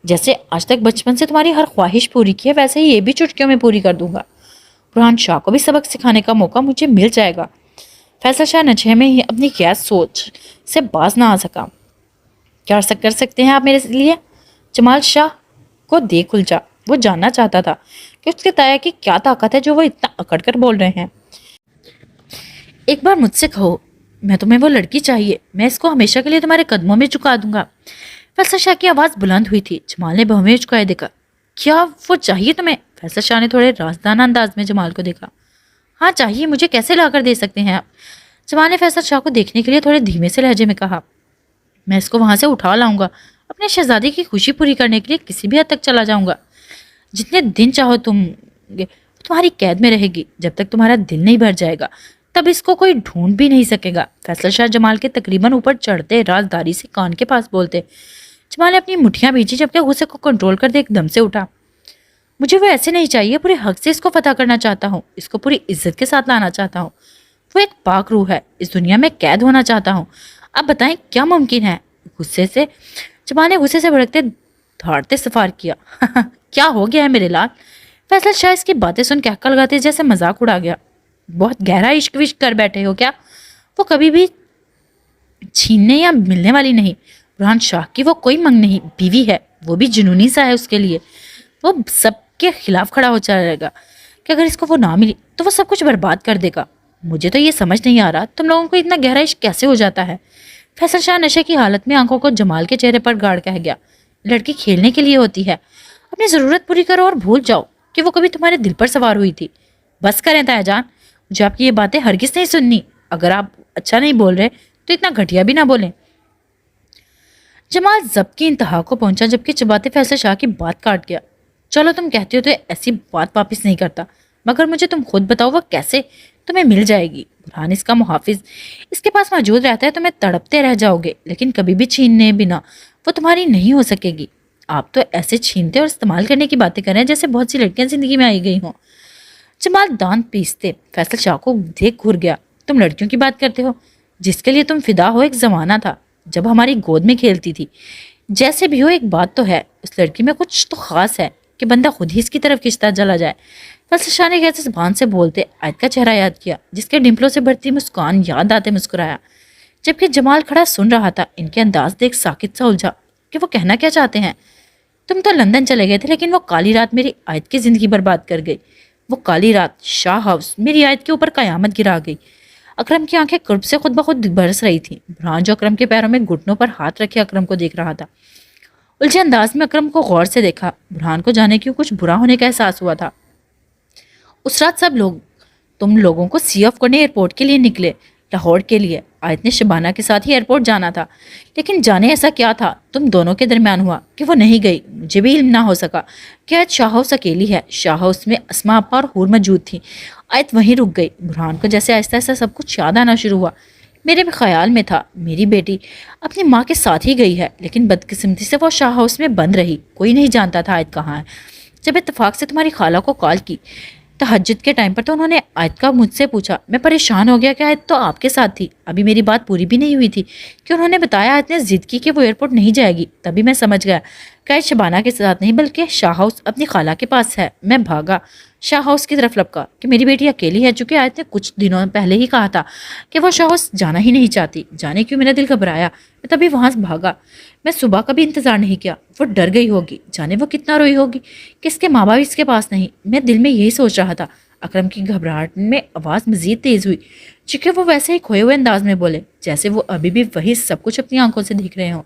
जैसे आज तक बचपन से तुम्हारी हर ख्वाहिश पूरी की है, वैसे ही ये भी चुटकियों में पूरी कर दूंगा। बुरहान शाह को भी सबक सिखाने का मौका मुझे मिल जाएगा। फैसल शाह नशे में ही अपनी गैस सोच से बाज ना आ सका। क्या कर सकते हैं आप मेरे लिए? जमाल शाह को देख उलझा। वो जानना चाहता था कि उसके ताया की क्या ताकत है जो वो इतना अकड़ कर बोल रहे हैं। एक बार मुझसे कहो, मैं तुम्हें वो लड़की चाहिए, मैं इसको हमेशा के लिए तुम्हारे कदमों में झुका दूंगा। फैसल शाह की आवाज़ बुलंद हुई थी। जमाल ने बहुमें झुकाए देखा। क्या वो चाहिए तुम्हें? फैसल शाह ने थोड़े राजदाना अंदाज में जमाल को देखा। हाँ चाहिए, मुझे कैसे ला कर दे सकते हैं आप? जमाल ने फैसल शाह को देखने के लिए थोड़े धीमे से लहजे में कहा। मैं इसको वहां से उठा लाऊंगा। अपने शहजादी की खुशी पूरी करने के लिए किसी भी हद तक चला जाऊंगा। जितने दिन चाहो तुम्हारी कैद में रहेगी। जब तक तुम्हारा दिल नहीं भर जाएगा तब इसको कोई ढूंढ भी नहीं सकेगा। फैसल शाह जमाल के तकरीबन ऊपर चढ़ते राजदारी से कान के पास बोलते। जमाल ने अपनी मुठ्ठियां भींची जबकि गुस्से को कंट्रोल कर दे एकदम से उठा। मुझे वो ऐसे नहीं चाहिए, पूरे हक से इसको फतह करना चाहता हूँ। इसको पूरी इज्जत के साथ लाना चाहता हूँ। वो एक पाक रूह है, इस दुनिया में कैद होना चाहता हूँ। अब बताएं क्या मुमकिन है? जमाल ने गुस्से से भड़कते धाड़ते सफार किया। क्या हो गया है मेरे लाल? फैसल शाह इसकी बातें सुन के हक्का लगाते जैसे मजाक उड़ा गया। बहुत गहरा इश्क विश्क कर बैठे हो क्या? वो कभी भी छीनने या मिलने वाली नहीं। बुरहान शाह की वो कोई मंग नहीं, बीवी है, वो भी जुनूनी सा है उसके लिए। वो सबके खिलाफ खड़ा हो जाएगा कि अगर इसको वो ना मिली तो वो सब कुछ बर्बाद कर देगा। मुझे तो ये समझ नहीं आ रहा तुम लोगों को इतना गहरा इश्क कैसे हो जाता है। फैसल शाह नशे की हालत में आंखों को जमाल के चेहरे पर गाड़ कह गया। लड़की खेलने के लिए होती है, अपनी ज़रूरत पूरी करो और भूल जाओ कि वो कभी तुम्हारे दिल पर सवार हुई थी। बस करें तायाजान, मुझे आपकी ये बातें हरगिज़ नहीं सुननी। अगर आप अच्छा नहीं बोल रहे तो इतना घटिया भी ना बोलें। जमाल जब्त की इंतहा को पहुंचा जबकि चबाते फैसल शाह की बात काट गया। चलो तुम कहते हो तो ऐसी बात वापस नहीं करता, मगर मुझे तुम खुद बताओ वो कैसे तुम्हें मिल जाएगी। बुरहान इसका मुहाफिज इसके पास मौजूद रहता है, तुम्हें तड़पते रह जाओगे, लेकिन कभी भी छीनने बिना वो तुम्हारी नहीं हो सकेगी। आप तो ऐसे छीनते और इस्तेमाल करने की बातें कर रहे हैं जैसे बहुत सी लड़कियां जिंदगी में आई गई हों। जमाल दांत पीसते फैसल शाह को देख घूर गया। तुम लड़कियों की बात करते हो जिसके लिए तुम फिदा हो। एक जमाना था जब हमारी गोद में खेलती थी। जैसे भी हो, एक बात तो है, उस लड़की में कुछ तो खास है कि बंदा खुद ही इसकी तरफ खिंचता चला जाए। फैसल शाह ने कैसे जुबान से बोलते आयत का चेहरा याद किया, जिसके डिम्पलों से बढ़ती मुस्कान याद आते मुस्कुराया। जबकि जमाल खड़ा सुन रहा था, इनके अंदाज देख साकित सा उलझा कि वो कहना क्या चाहते हैं। तुम तो लंदन चले गए थे, लेकिन वो काली रात मेरी आयत की जिंदगी बर्बाद कर गई। वो काली रात शाह हाउस मेरी आयत के ऊपर कयामत गिरा गई। अकरम की आंखें कुर्ब से खुद ब खुद बरस रही थी। बुरहान जो अकरम के पैरों में घुटनों पर हाथ रखे अकरम को देख रहा था, उलझे अंदाज में अकरम को गौर से देखा। बुरहान को जाने क्यों कुछ बुरा होने का एहसास हुआ था। उस रात सब लोग तुम लोगों को सी ऑफ करने एयरपोर्ट के लिए निकले, लाहौर के लिए। आयत ने शबाना के साथ ही एयरपोर्ट जाना था, लेकिन जाने ऐसा क्या था तुम दोनों के दरमियान हुआ कि वो नहीं गई। मुझे भी इल्म ना हो सका कि आयत शाह हाउस अकेली है। शाह हाउस में अस्मा अपा और हूर मौजूद थी। आयत वहीं रुक गई। बुरहान को जैसे आहिस्ता आहिस्ता सब कुछ याद आना शुरू हुआ। मेरे भी ख्याल में था मेरी बेटी अपनी माँ के साथ ही गई है, लेकिन बदकिस्मती से वो शाह हाउस में बंद रही। कोई नहीं जानता था आयत कहाँ है। जब इत्तेफाक से तुम्हारी खाला को कॉल की तहज्जुद के टाइम पर, तो उन्होंने आयत का मुझसे पूछा। मैं परेशान हो गया कि आयत तो आपके साथ थी। अभी मेरी बात पूरी भी नहीं हुई थी कि उन्होंने बताया आयत ने जिद की कि वो एयरपोर्ट नहीं जाएगी। तभी मैं समझ गया कि आयत शबाना के साथ नहीं बल्कि शाह हाउस अपनी खाला के पास है। मैं भागा शाह हाउस की तरफ लपका कि मेरी बेटी अकेली है, चूंकि आयत ने कुछ दिनों पहले ही कहा था कि वो शाह हाउस जाना ही नहीं चाहती। जाने क्यों मेरा दिल घबराया। मैं तभी वहां से भागा। मैं सुबह का भी इंतजार नहीं किया। वो डर गई होगी, जाने वो कितना रोई होगी कि इसके माँ बाप इसके पास नहीं। मैं दिल में यही सोच रहा था। अकरम की घबराहट में आवाज़ मजीद तेज हुई, चूंकि वो वैसे ही खोए हुए अंदाज में बोले जैसे वो अभी भी वही सब कुछ अपनी आंखों से देख रहे हों।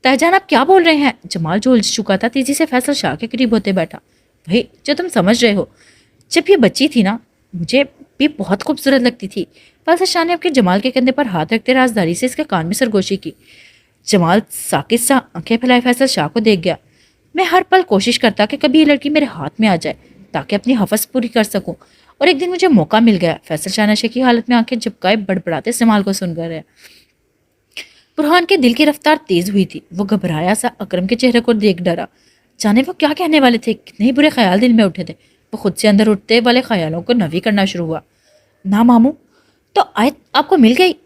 तहजान आप क्या बोल रहे हैं। जमाल जो उलझ चुका था तेजी से फैसल शाह के करीब होते बैठा। वही जो तुम समझ रहे हो। जब ये बच्ची थी ना, मुझे भी बहुत खूबसूरत लगती थी। फैसल शाह ने अपने जमाल के कंधे पर हाथ रखते राजदारी से इसके कान में सरगोशी की। जमाल साकित सा आंखें फैलाए फैसल शाह को देख गया। मैं हर पल कोशिश करता कि कभी ये लड़की मेरे हाथ में आ जाए ताकि अपनी हवस पूरी कर सकूं, और एक दिन मुझे मौका मिल गया। फैसल शाह नशे की हालत में आंखें झपकाए बड़बड़ाते जमाल को सुन रहे। बुरहान के दिल की रफ्तार तेज हुई थी। वो घबराया सा अकरम के चेहरे को देख डरा। जाने वो क्या कहने वाले थे। कितने ही बुरे ख्याल दिल में उठे थे। वो खुद से अंदर उठते वाले ख्यालों को नवी करना शुरू हुआ। ना मामू, तो आयत आपको मिल गई।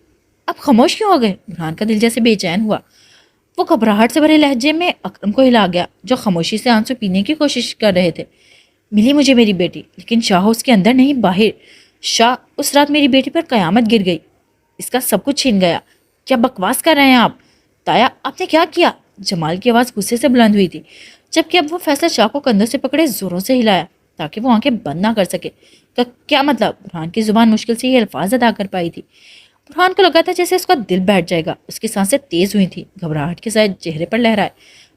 आप खामोश क्यों हो गए। बुरहान का दिल जैसे बेचैन हुआ। वो घबराहट से भरे लहजे में अकरम को हिला गया, जो खामोशी से आंसू पीने की कोशिश कर रहे थे। मिली मुझे मेरी बेटी, लेकिन शाह उसके अंदर नहीं बाहर। शाह उस रात मेरी बेटी पर कयामत गिर गई। इसका सब कुछ छीन गया। क्या बकवास कर रहे हैं आप। ताया आपने क्या किया। जमाल की आवाज़ गुस्से से बुलंद हुई थी, जबकि अब वो फैसल शाह को कंधों से पकड़े जोरों से हिलाया ताकि वो आंखें बंद ना कर सके। क्या मतलब। बुरहान की जुबान मुश्किल से ये अल्फाज अदा कर पाई थी। बुरहान को लगा था जैसे उसका दिल बैठ जाएगा। उसकी सांसें तेज हुई थी, घबराहट के साथ चेहरे पर लहराए।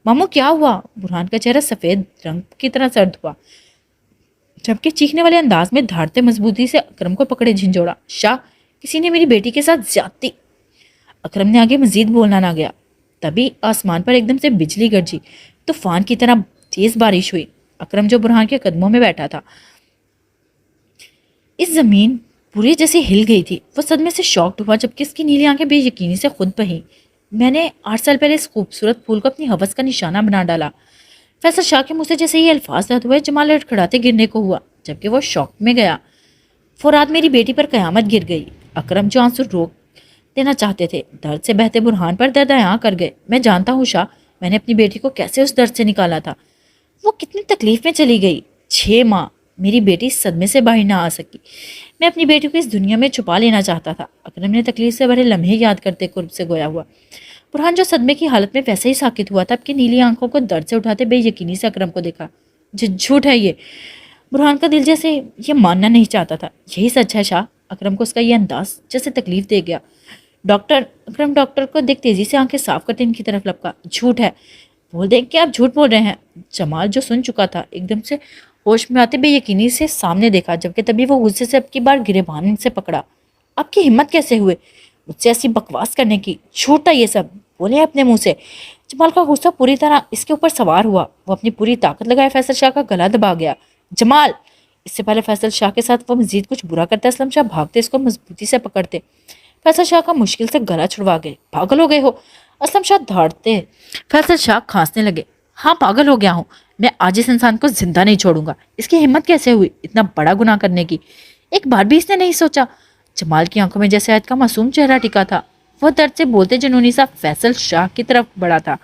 मामू क्या हुआ। बुरहान का चेहरा सफ़ेद रंग की तरह सर्द हुआ, जबकि चीखने वाले अंदाज में धारते मजबूती से अकरम को पकड़े झिंझोड़ा। शाह, किसी ने मेरी बेटी के साथ ज्यादती। अकरम ने आगे मजीद बोलना ना गया। तभी आसमान पर एकदम से बिजली गरजी, तूफान की तरह तेज बारिश हुई। अकरम जो बुरहान के कदमों में बैठा था, इस जमीन पूरी जैसे हिल गई थी। वो सदमे से शॉक्ड हुआ, जबकि इसकी नीली आंखें बेयकीनी से खुद बही। मैंने 8 साल पहले इस खूबसूरत फूल को अपनी हवस का निशाना बना डाला। फैसल शाह के मुंह से जैसे ये अल्फाज रद्द हुए, जमाल लड़खड़ाते गिरने को हुआ, जबकि वो शौक में गया। फौराद मेरी बेटी पर कयामत गिर गई। अकरम जो आंसू रोक देना चाहते थे, दर्द से बहते बुरहान पर दर्द आया कर गए। मैं जानता हूँ शाह, मैंने अपनी बेटी को कैसे उस दर्द से निकाला था। वो कितनी तकलीफ में चली गई। 6 माह मेरी बेटी इस सदमे से बाहर ना आ सकी। मैं अपनी बेटी को इस दुनिया में छुपा लेना चाहता था। अकरम ने तकलीफ से भरे लम्हे याद करते कुर्ब से गोया हुआ। बुरहान जो सदमे की हालत में वैसे ही साकित हुआ था, अब की नीली आंखों को दर्द से उठाते बेयकीनी से अकरम को देखा। झूठ है ये। बुरहान का दिल जैसे ये मानना नहीं चाहता था। यही सच है शाह। अकरम को उसका ये अंदाज जैसे तकलीफ दे गया। डॉक्टर। अकरम डॉक्टर को देख तेजी से आंखें साफ करते इनकी तरफ लपका। झूठ है। बोल दें कि आप झूठ बोल रहे हैं। जमाल जो सुन चुका था, एकदम से होश में आते बेयकीनी से सामने देखा, जबकि तभी वो गुस्से से अब की बार गिरेबान से पकड़ा। आपकी हिम्मत कैसे हुए मुझसे ऐसी बकवास करने की। झूठ था ये सब, बोले अपने मुंह से। जमाल का गुस्सा पूरी तरह इसके ऊपर सवार हुआ। वो अपनी पूरी ताकत लगाए फैसल शाह का गला दबा गया। जमाल। इससे पहले फैसल शाह के साथ वो मजीद कुछ बुरा करता, असलम शाह भागते इसको मजबूती से पकड़ते। फैसल शाह का मुश्किल से गला छुड़वा गए। पागल हो गए हो। असलम शाह धाड़ते। फैसल शाह खांसने लगे। हाँ, पागल हो गया हूँ। मैं आज इस इंसान को जिंदा नहीं छोड़ूंगा। इसकी हिम्मत कैसे हुई इतना बड़ा गुनाह करने की। एक बार भी इसने नहीं सोचा। जमाल की आंखों में जैसे आयत का मासूम चेहरा टिका था। वो दर्द से बोलते जुनूनी सा फैसल शाह की तरफ बढ़ा था।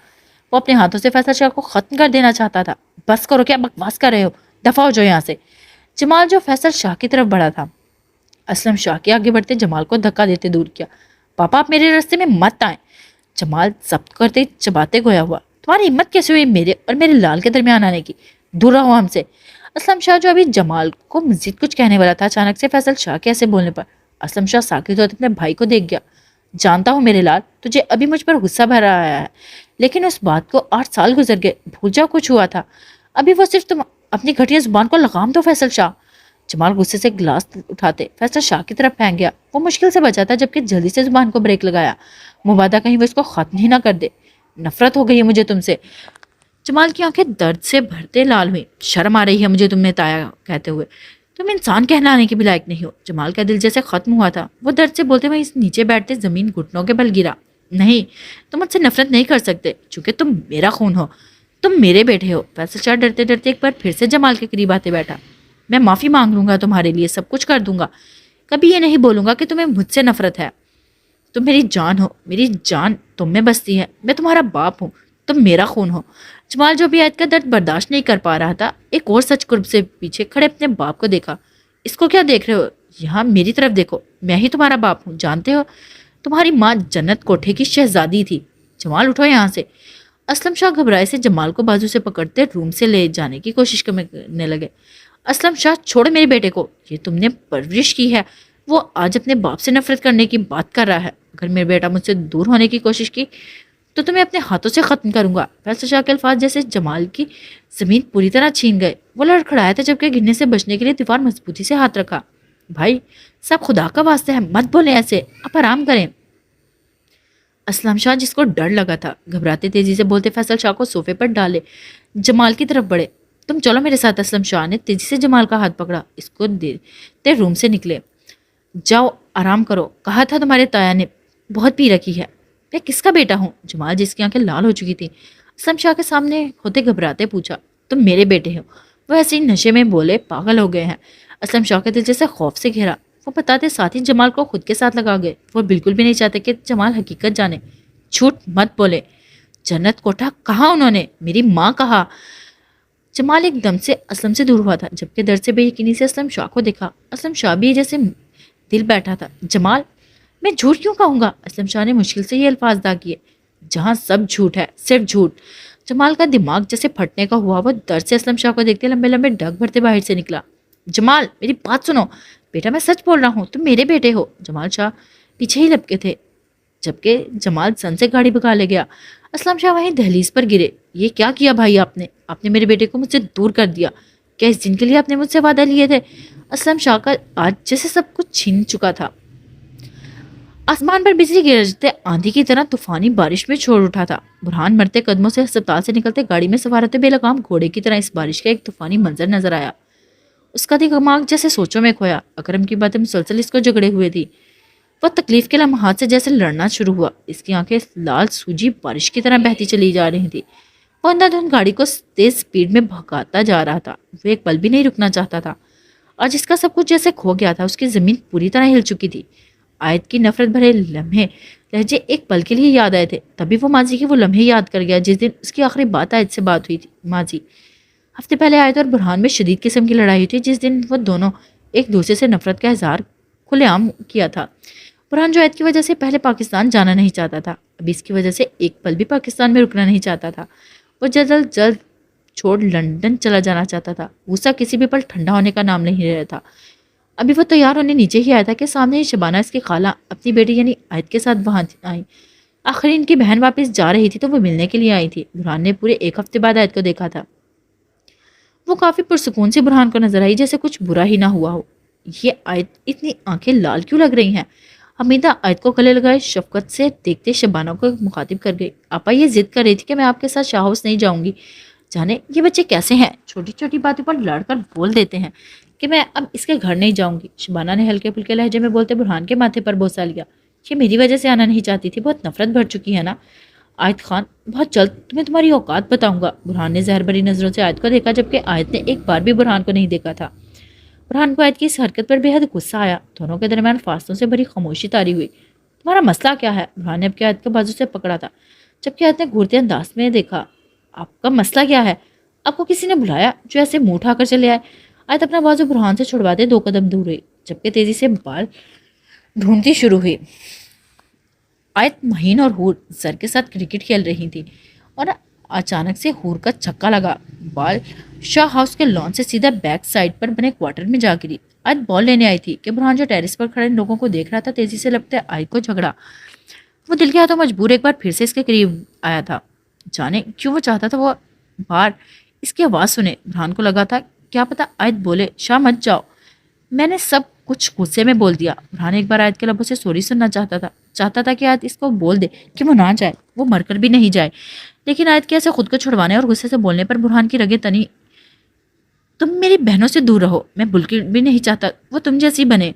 वो अपने हाथों से फैसल शाह को खत्म कर देना चाहता था। बस करो, क्या बकवास कर रहे हो। दफा हो जाओ यहाँ से। जमाल जो फैसल शाह की तरफ बढ़ा था, असलम शाह के आगे बढ़ते जमाल को धक्का देते दूर किया। पापा, आप मेरे रास्ते में मत आए। जमाल जब्त करते चबाते गोया हुआ। تمہاری ہمت کیسے ہوئی میرے اور میرے لال کے درمیان آنے کی؟ دور رہو ہم سے۔ اسلم شاہ جو ابھی جمال کو مزید کچھ کہنے والا تھا، اچانک سے فیصل شاہ کے ایسے بولنے پر اسلم شاہ ساکت ہوتے اپنے بھائی کو دیکھ گیا۔ جانتا ہوں میرے لال، تجھے ابھی مجھ پر غصہ بھر آیا ہے، لیکن اس بات کو 8 سال گزر گئے، بھول جاؤ کچھ ہوا تھا۔ ابھی وہ صرف تم اپنی گھٹیا زبان کو لگام دو فیصل شاہ۔ جمال غصے سے گلاس اٹھاتے فیصل شاہ کی طرف پھینک گیا۔ وہ مشکل سے بچا تھا، جبکہ جلدی سے زبان کو بریک لگایا، مبادہ کہیں وہ اس کو ختم ہی نہ کر دے۔ نفرت ہو گئی ہے مجھے تم سے۔ جمال کی آنکھیں درد سے بھرتے لال ہوئی۔ شرم آ رہی ہے مجھے تم نے تایا کہتے ہوئے، تم انسان کہلانے کے بھی لائق نہیں ہو۔ جمال کا دل جیسے ختم ہوا تھا، وہ درد سے بولتے ہوئے نیچے بیٹھتے زمین گھٹنوں کے بل گرا۔ نہیں، تم مجھ سے نفرت نہیں کر سکتے، چونکہ تم میرا خون ہو، تم میرے بیٹے ہو۔ فیصل شاہ ڈرتے ڈرتے ایک بار پھر سے جمال کے قریب آتے بیٹھا۔ میں معافی مانگ لوں گا تمہارے لیے، سب کچھ کر دوں گا، کبھی یہ نہیں بولوں گا کہ تمہیں مجھ سے نفرت ہے۔ تم میری جان ہو، میری جان تم میں بستی ہے، میں تمہارا باپ ہوں، تم میرا خون ہو۔ جمال جو بھی عائد کا درد برداشت نہیں کر پا رہا تھا، ایک اور سچ قرب سے پیچھے کھڑے اپنے باپ کو دیکھا۔ اس کو کیا دیکھ رہے ہو؟ یہاں میری طرف دیکھو، میں ہی تمہارا باپ ہوں، جانتے ہو تمہاری ماں جنت کوٹھے کی شہزادی تھی۔ جمال اٹھو یہاں سے۔ اسلم شاہ گھبرائے سے جمال کو بازو سے پکڑتے روم سے لے جانے کی کوشش کرنے لگے۔ اسلم شاہ چھوڑ میرے بیٹے کو، یہ تم نے پرورش کی ہے، وہ آج اپنے باپ سے نفرت کرنے کی بات کر رہا ہے۔ اگر میرے بیٹا مجھ سے دور ہونے کی کوشش کی تو تمہیں اپنے ہاتھوں سے ختم کروں گا۔ فیصل شاہ کے الفاظ جیسے جمال کی زمین پوری طرح چھین گئے۔ وہ لڑکھڑایا تھا، جبکہ گرنے سے بچنے کے لیے دیوار مضبوطی سے ہاتھ رکھا۔ بھائی، سب خدا کا واسطہ ہے، مت بولیں ایسے، آپ آرام کریں۔ اسلم شاہ جس کو ڈر لگا تھا، گھبراتے تیزی سے بولتے فیصل شاہ کو صوفے پر ڈالے جمال کی طرف بڑھے۔ تم چلو میرے ساتھ۔ اسلم شاہ نے تیزی سے جمال کا ہاتھ پکڑا، اس کو دیتے روم سے نکلے۔ جاؤ آرام کرو، کہا تھا تمہارے تایا نے، بہت پی رکھی ہے۔ میں کس کا بیٹا ہوں؟ جمال جس کی آنکھیں لال ہو چکی تھی، اسلم شاہ کے سامنے ہوتے گھبراتے پوچھا۔ تم میرے بیٹے ہو۔ وہ ایسے ہی نشے میں بولے پاگل ہو گئے ہیں۔ اسلم شاہ کے دل جیسے خوف سے گھیرا۔ وہ بتاتے ساتھ ہی جمال کو خود کے ساتھ لگا گئے۔ وہ بالکل بھی نہیں چاہتے کہ جمال حقیقت جانے۔ جھوٹ مت بولے، جنت کوٹھا کہا انہوں نے؟ میری ماں کہا۔ جمال ایک دم سے اسلم سے دور ہوا تھا، جبکہ درد سے بے یقینی سے اسلم شاہ کو دیکھا۔ اسلم شاہ بھی جیسے دل بیٹھا تھا۔ جمال، میں جھوٹ کیوں کہوں گا؟ اسلم شاہ نے مشکل سے یہ الفاظ ادا کیے۔ جہاں سب جھوٹ ہے، صرف جھوٹ۔ جمال کا دماغ جیسے پھٹنے کا ہوا، وہ درد سے اسلم شاہ کو دیکھتے لمبے لمبے ڈگ بھرتے باہر سے نکلا۔ جمال، میری بات سنو، بیٹا میں سچ بول رہا ہوں، تم میرے بیٹے ہو۔ جمال شاہ پیچھے ہی لپکے تھے، جبکہ جمال سن سے گاڑی بھگا لے گیا۔ اسلم شاہ وہیں دہلیز پر گرے۔ یہ کیا کیا بھائی آپ نے میرے بیٹے کو مجھ سے دور کر دیا۔ کیا اس دن کے لیے آپ نے مجھ سے وعدہ لیے تھے؟ اسلم شاہ کا آج جیسے سب کچھ چھین چکا تھا۔ آسمان پر بجلی گرجتے آندھی کی طرح طوفانی بارش میں چھوڑ اٹھا تھا۔ برہان مرتے قدموں سے ہسپتال سے نکلتے گاڑی میں سوار ہوتے بے لگام گھوڑے کی طرح اس بارش کا ایک طوفانی منظر نظر آیا۔ اس کا دماغ جیسے سوچوں میں کھویا۔ اکرم کی باتیں مسلسل اس کو جگڑے ہوئے تھی۔ وہ تکلیف کے لمحات سے جیسے لڑنا شروع ہوا۔ اس کی آنکھیں لال سوجی بارش کی طرح بہتی چلی جا رہی تھی۔ وہ اندھا دھند گاڑی کو تیز سپیڈ میں بھگاتا جا رہا تھا۔ وہ ایک پل بھی نہیں رکنا چاہتا تھا۔ آج اس کا سب کچھ جیسے کھو گیا تھا۔ اس کی زمین پوری طرح ہل چکی تھی۔ عائد کی نفرت بھرے لمحے لہجے ایک پل کے لیے یاد آئے تھے۔ تبھی وہ ماضی کے وہ لمحے یاد کر گیا جس دن اس کی آخری بات عائد سے بات ہوئی تھی۔ ماضی ہفتے پہلے عائد اور برہان میں شدید قسم کی لڑائی ہوئی تھی، جس دن وہ دونوں ایک دوسرے سے نفرت کا اظہار کھلے عام کیا تھا۔ برہان جو عائد کی وجہ سے پہلے پاکستان جانا نہیں چاہتا تھا، اب اس کی وجہ سے ایک پل بھی پاکستان میں رکنا نہیں چاہتا تھا۔ وہ جلد چھوڑ لندن چلا جانا چاہتا تھا۔ غصہ کسی بھی پل ٹھنڈا ہونے کا نام نہیں لے رہا تھا۔ ابھی وہ تیار ہونے نیچے ہی آیا تھا کہ سامنے ہی شبانہ اس کی خالہ اپنی بیٹی یعنی عائد کے ساتھ وہاں آئی۔ آخری ان کی بہن واپس جا رہی تھی تو وہ ملنے کے لیے آئی تھی۔ برہان نے پورے ایک ہفتے بعد عائد کو دیکھا تھا۔ وہ کافی پرسکون سے برہان کو نظر آئی، جیسے کچھ برا ہی نہ ہوا ہو۔ یہ عائد اتنی آنکھیں لال کیوں لگ رہی ہیں؟ حمیدہ عائد کو گلے لگائے شفقت سے دیکھتے شبانہ کو مخاطب کر گئی۔ آپا یہ ضد کر رہی تھی کہ میں آپ کے ساتھ شاہ ہاؤس نہیں جاؤں گی۔ جانے یہ بچے کیسے ہیں، چھوٹی چھوٹی باتوں پر لڑ کر بول دیتے ہیں کہ میں اب اس کے گھر نہیں جاؤں گی۔ شبانہ نے ہلکے پھلکے لہجے میں بولتے برہان کے ماتھے پر بوسہ لیا۔ یہ میری وجہ سے آنا نہیں چاہتی تھی، بہت نفرت بھر چکی ہے نا عائد خان، بہت جلد تمہیں تمہاری اوقات بتاؤں گا۔ برہان نے زہر بھری نظروں سے عائد کو دیکھا، جبکہ عائد نے ایک بار بھی برہان کو نہیں دیکھا تھا۔ برہان کو عائد کی اس حرکت پر بے حد غصہ آیا۔ دونوں کے درمیان فاصلوں سے بھری خاموشی طاری ہوئی۔ تمہارا مسئلہ کیا ہے؟ برہان نے اب کے عائد کے بازو سے پکڑا تھا، جبکہ عائد نے گھورتے انداز میں دیکھا۔ آپ کا مسئلہ کیا ہے؟ آپ کو کسی نے بلایا جو ایسے منہ اٹھا کر چلے آئے؟ عائد اپنا بازو برہان سے چھڑواتے 2 قدم دور ہوئی، جبکہ تیزی سے بال ڈھونڈتی شروع ہوئی۔ عائد مہین اور حور زر کے ساتھ کرکٹ کھیل رہی تھی اور अचानक से हूर का छक्का लगा। बॉल शाह हाउस के लॉन से सीधा बैक साइड पर बने क्वार्टर में जा गिरी। आज बॉल लेने आई थी कि बुरहान जो टेरिस पर खड़े लोगों को देख रहा था तेजी से लगते आयत को झगड़ा। वो दिल के हाथों मजबूर एक बार फिर से इसके करीब आया था। जाने क्यों वो चाहता था वो बार इसकी आवाज़ सुने। बुरहान को लगा था क्या पता आयत बोले शाह मत जाओ, मैंने सब कुछ गुस्से में बोल दिया। बुरहान एक बार आयत के लबों से सॉरी सुनना चाहता था कि आयत इसको बोल दे कि वो ना जाए, वो मरकर भी नहीं जाए। लेकिन आयत के ऐसे खुद को छुड़वाने और गुस्से से बोलने पर बुरहान की रगें तनी। तुम मेरी बहनों से दूर रहो, मैं बिल्कुल भी नहीं चाहता वो तुम जैसी बने।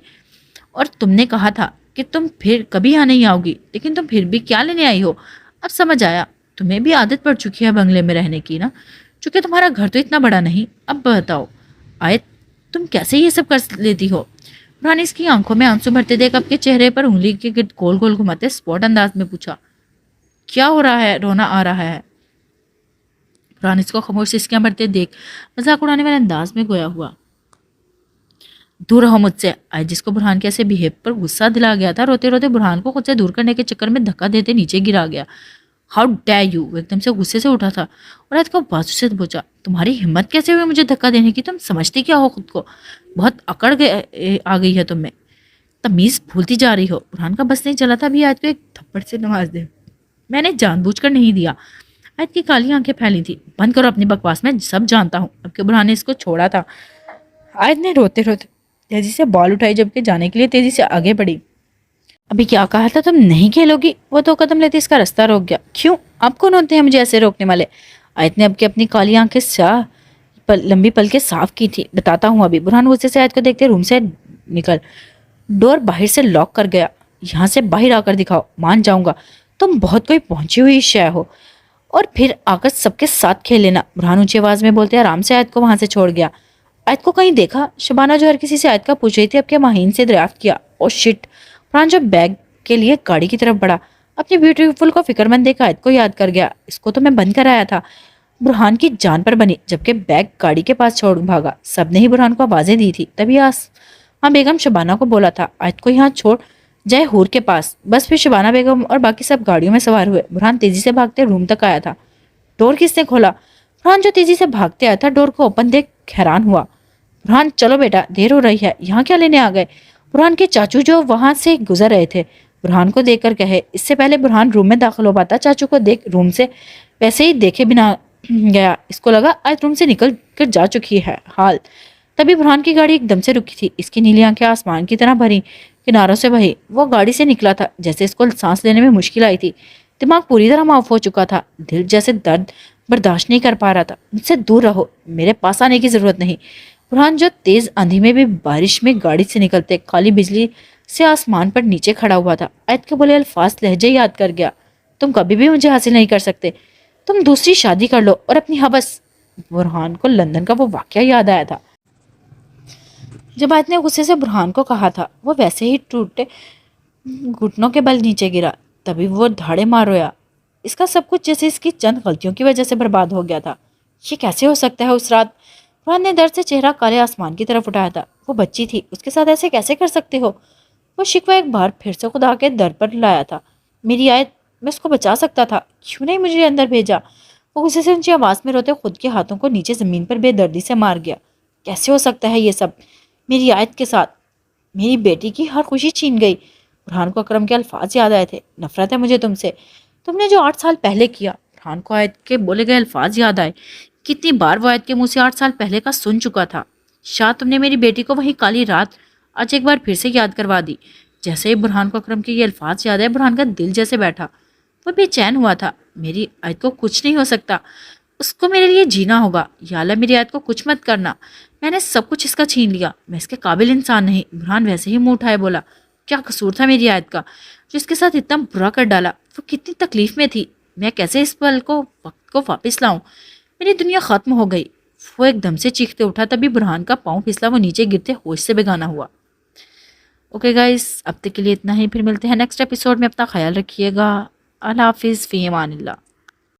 और तुमने कहा था कि तुम फिर कभी यहाँ नहीं आओगी, लेकिन तुम फिर भी क्या लेने आई हो। अब समझ आया, तुम्हें भी आदत पड़ चुकी है बंगले में रहने की ना, चूंकि तुम्हारा घर तो इतना बड़ा नहीं। अब बताओ आयत तुम कैसे ये सब कर लेती हो। बुरहान इसकी आंखों में आंसू भरते देख अपने चेहरे पर उंगली के गिर्द गोल गोल घुमाते स्पॉट अंदाज में पूछा क्या हो रहा है, रोना आ रहा है। बुरहान इसको खामोश सिसकियां भरते देख मजाक उड़ाने वाले अंदाज में गोया हुआ दूर रहो मुझसे। आज जिसको बुरहान के ऐसे बिहेव पर गुस्सा दिला गया था, रोते रोते बुरहान को खुद से दूर करने के चक्कर में धक्का देते नीचे गिरा गया। हाउ डेयर यू, वो एकदम से गुस्से से उठा था और आज को बाजू से पूछा तुम्हारी हिम्मत कैसे हुई मुझे धक्का देने की, तुम समझती क्या हो खुद को, बहुत अकड़ आ गई है तुम में, तमीज़ भूलती जा रही हो। बुरहान का बस नहीं चला था अभी आज को एक थप्पड़ से नवाज दे, मैंने जानबूझकर नहीं दिया। आयत की काली आंखें फैली थी। बंद करो अपनी बकवास, मैं सब जानता हूँ। अब के बुरहान ने इसको छोड़ा था। आयत ने रोते रोते तेजी से बॉल उठाई जबकि जाने के लिए तेजी से आगे बढ़ी। अभी क्या कहा था तुम नहीं खेलोगी। वो 2 कदम लेते इसका रास्ता रोक गया। क्यों, आप कौन होते हैं मुझे ऐसे रोकने वाले। आयत ने अब की अपनी काली आंखें लंबी पल के साफ की थी। बताता हूँ अभी। बुरहान गुस्से से आयत को देखते रूम से निकल डोर बाहर से लॉक कर गया। यहाँ से बाहर आकर दिखाओ, मान जाऊंगा तुम बहुत कोई पहुंची हुई शय हो, और फिर आकर सबके साथ खेल लेना। बुरहान ऊंची आवाज में बोलते आराम से आयत को वहां से छोड़ गया। आयत को कहीं देखा। शबाना जो हर किसी से आयत का पूछ रही थी अब के माहीन से दरियाफ्त किया। Oh shit. बुरहान जो बैग के लिए गाड़ी की तरफ बढ़ा, अपनी ब्यूटीफुल को फिक्रमंद देखा आयत को याद कर गया। इसको तो मैं बंद कराया था। बुरहान की जान पर बनी जबकि बैग गाड़ी के पास छोड़ भागा। सबने ही बुरहान को आवाजें दी थी। तभी हाँ बेगम शबाना को बोला था आयत को यहाँ छोड़ जाए हूर के पास। बस फिर शबाना बेगम और बाकी सब गाड़ियों में सवार हुए। बुरहान तेजी से भागते रूम तक आया था। डोर किसने खोला। बुरहान जो तेजी से भागते आया था डोर को ओपन देख हैरान हुआ। बुरहान चलो बेटा देर हो रही है, यहाँ क्या लेने आ गए। बुरहान के चाचू जो वहां से गुजर रहे थे बुरहान को देखकर कहे। इससे पहले बुरहान रूम में दाखिल हो पाता चाचू को देख रूम से वैसे ही देखे बिना गया। इसको लगा आज रूम से निकल कर जा चुकी है हाल। तभी बुरहान की गाड़ी एकदम से रुकी थी। इसकी नीली आंखें आसमान की तरह भरी, किनारों से बही। वो गाड़ी से निकला था जैसे इसको सांस लेने में मुश्किल आई थी। दिमाग पूरी तरह माफ हो चुका था। दिल जैसे दर्द बर्दाश्त नहीं कर पा रहा था। मुझसे दूर रहो, मेरे पास आने की जरूरत नहीं। बुरहान जो तेज आंधी में भी बारिश में गाड़ी से निकलते काली बिजली से आसमान पर नीचे खड़ा हुआ था। आयत के बोले अल्फाज लहजे याद कर गया। तुम कभी भी मुझे हासिल नहीं कर सकते, तुम दूसरी शादी कर लो और अपनी हवस। बुरहान को लंदन का वो वाकया याद आया था जब आयत ने गुस्से से बुरहान को कहा था। वो वैसे ही टूटे घुटनों के बल नीचे गिरा। तभी वो धाड़े मार रोया। इसका सब कुछ जैसे इसकी चंद गलतियों की वजह से बर्बाद हो गया था। ये कैसे हो सकता है। उस रात बुरहान ने दर्द से चेहरा काले आसमान की तरफ उठाया था। वो बच्ची थी, उसके साथ ऐसे कैसे कर सकते हो। वो शिकवा एक बार फिर से खुदा के दर पर लाया था। मेरी आयत, मैं उसको बचा सकता था, क्यों नहीं मुझे अंदर भेजा। वो गुस्से से ऊंची आवाज में रोते खुद के हाथों को नीचे जमीन पर बेदर्दी से मार गया। कैसे हो सकता है ये सब मेरी आयत के साथ। मेरी बेटी की हर खुशी छीन गई। बुरहान को अकरम के अल्फाज याद आए थे। नफरत है मुझे तुमसे, तुमने जो 8 साल पहले किया। बुरहान को आयत के बोले गए अल्फाज याद आए। कितनी बार वो आयत के मुंह से 8 साल पहले का सुन चुका था। शायद तुमने मेरी बेटी को वही काली रात आज एक बार फिर से याद करवा दी। जैसे ही बुरहान को अकरम के ये अल्फाज याद आए बुरहान का दिल जैसे बैठा। वो बेचैन हुआ था। मेरी आयत को कुछ नहीं हो सकता, उसको मेरे लिए जीना होगा। या अल्लाह मेरी आयत को कुछ मत करना, मैंने सब कुछ इसका छीन लिया, मैं इसके काबिल इंसान नहीं। बुरहान वैसे ही मुंह उठाए बोला क्या कसूर था मेरी आयत का जो इसके साथ इतना बुरा कर डाला। वो कितनी तकलीफ में थी, मैं कैसे इस पल को वक्त को वापस लाऊं। मेरी दुनिया खत्म हो गई। वो एकदम से चीखते उठा। तभी बुरहान का पाँव फिसला, वो नीचे गिरते होश से बेगाना हुआ। ओके गाइस, अब तक के लिए इतना ही। फिर मिलते हैं नेक्स्ट एपिसोड में। अपना ख्याल रखिएगा। अल्लाह हाफिज़, फ़ी अमानिल्लाह।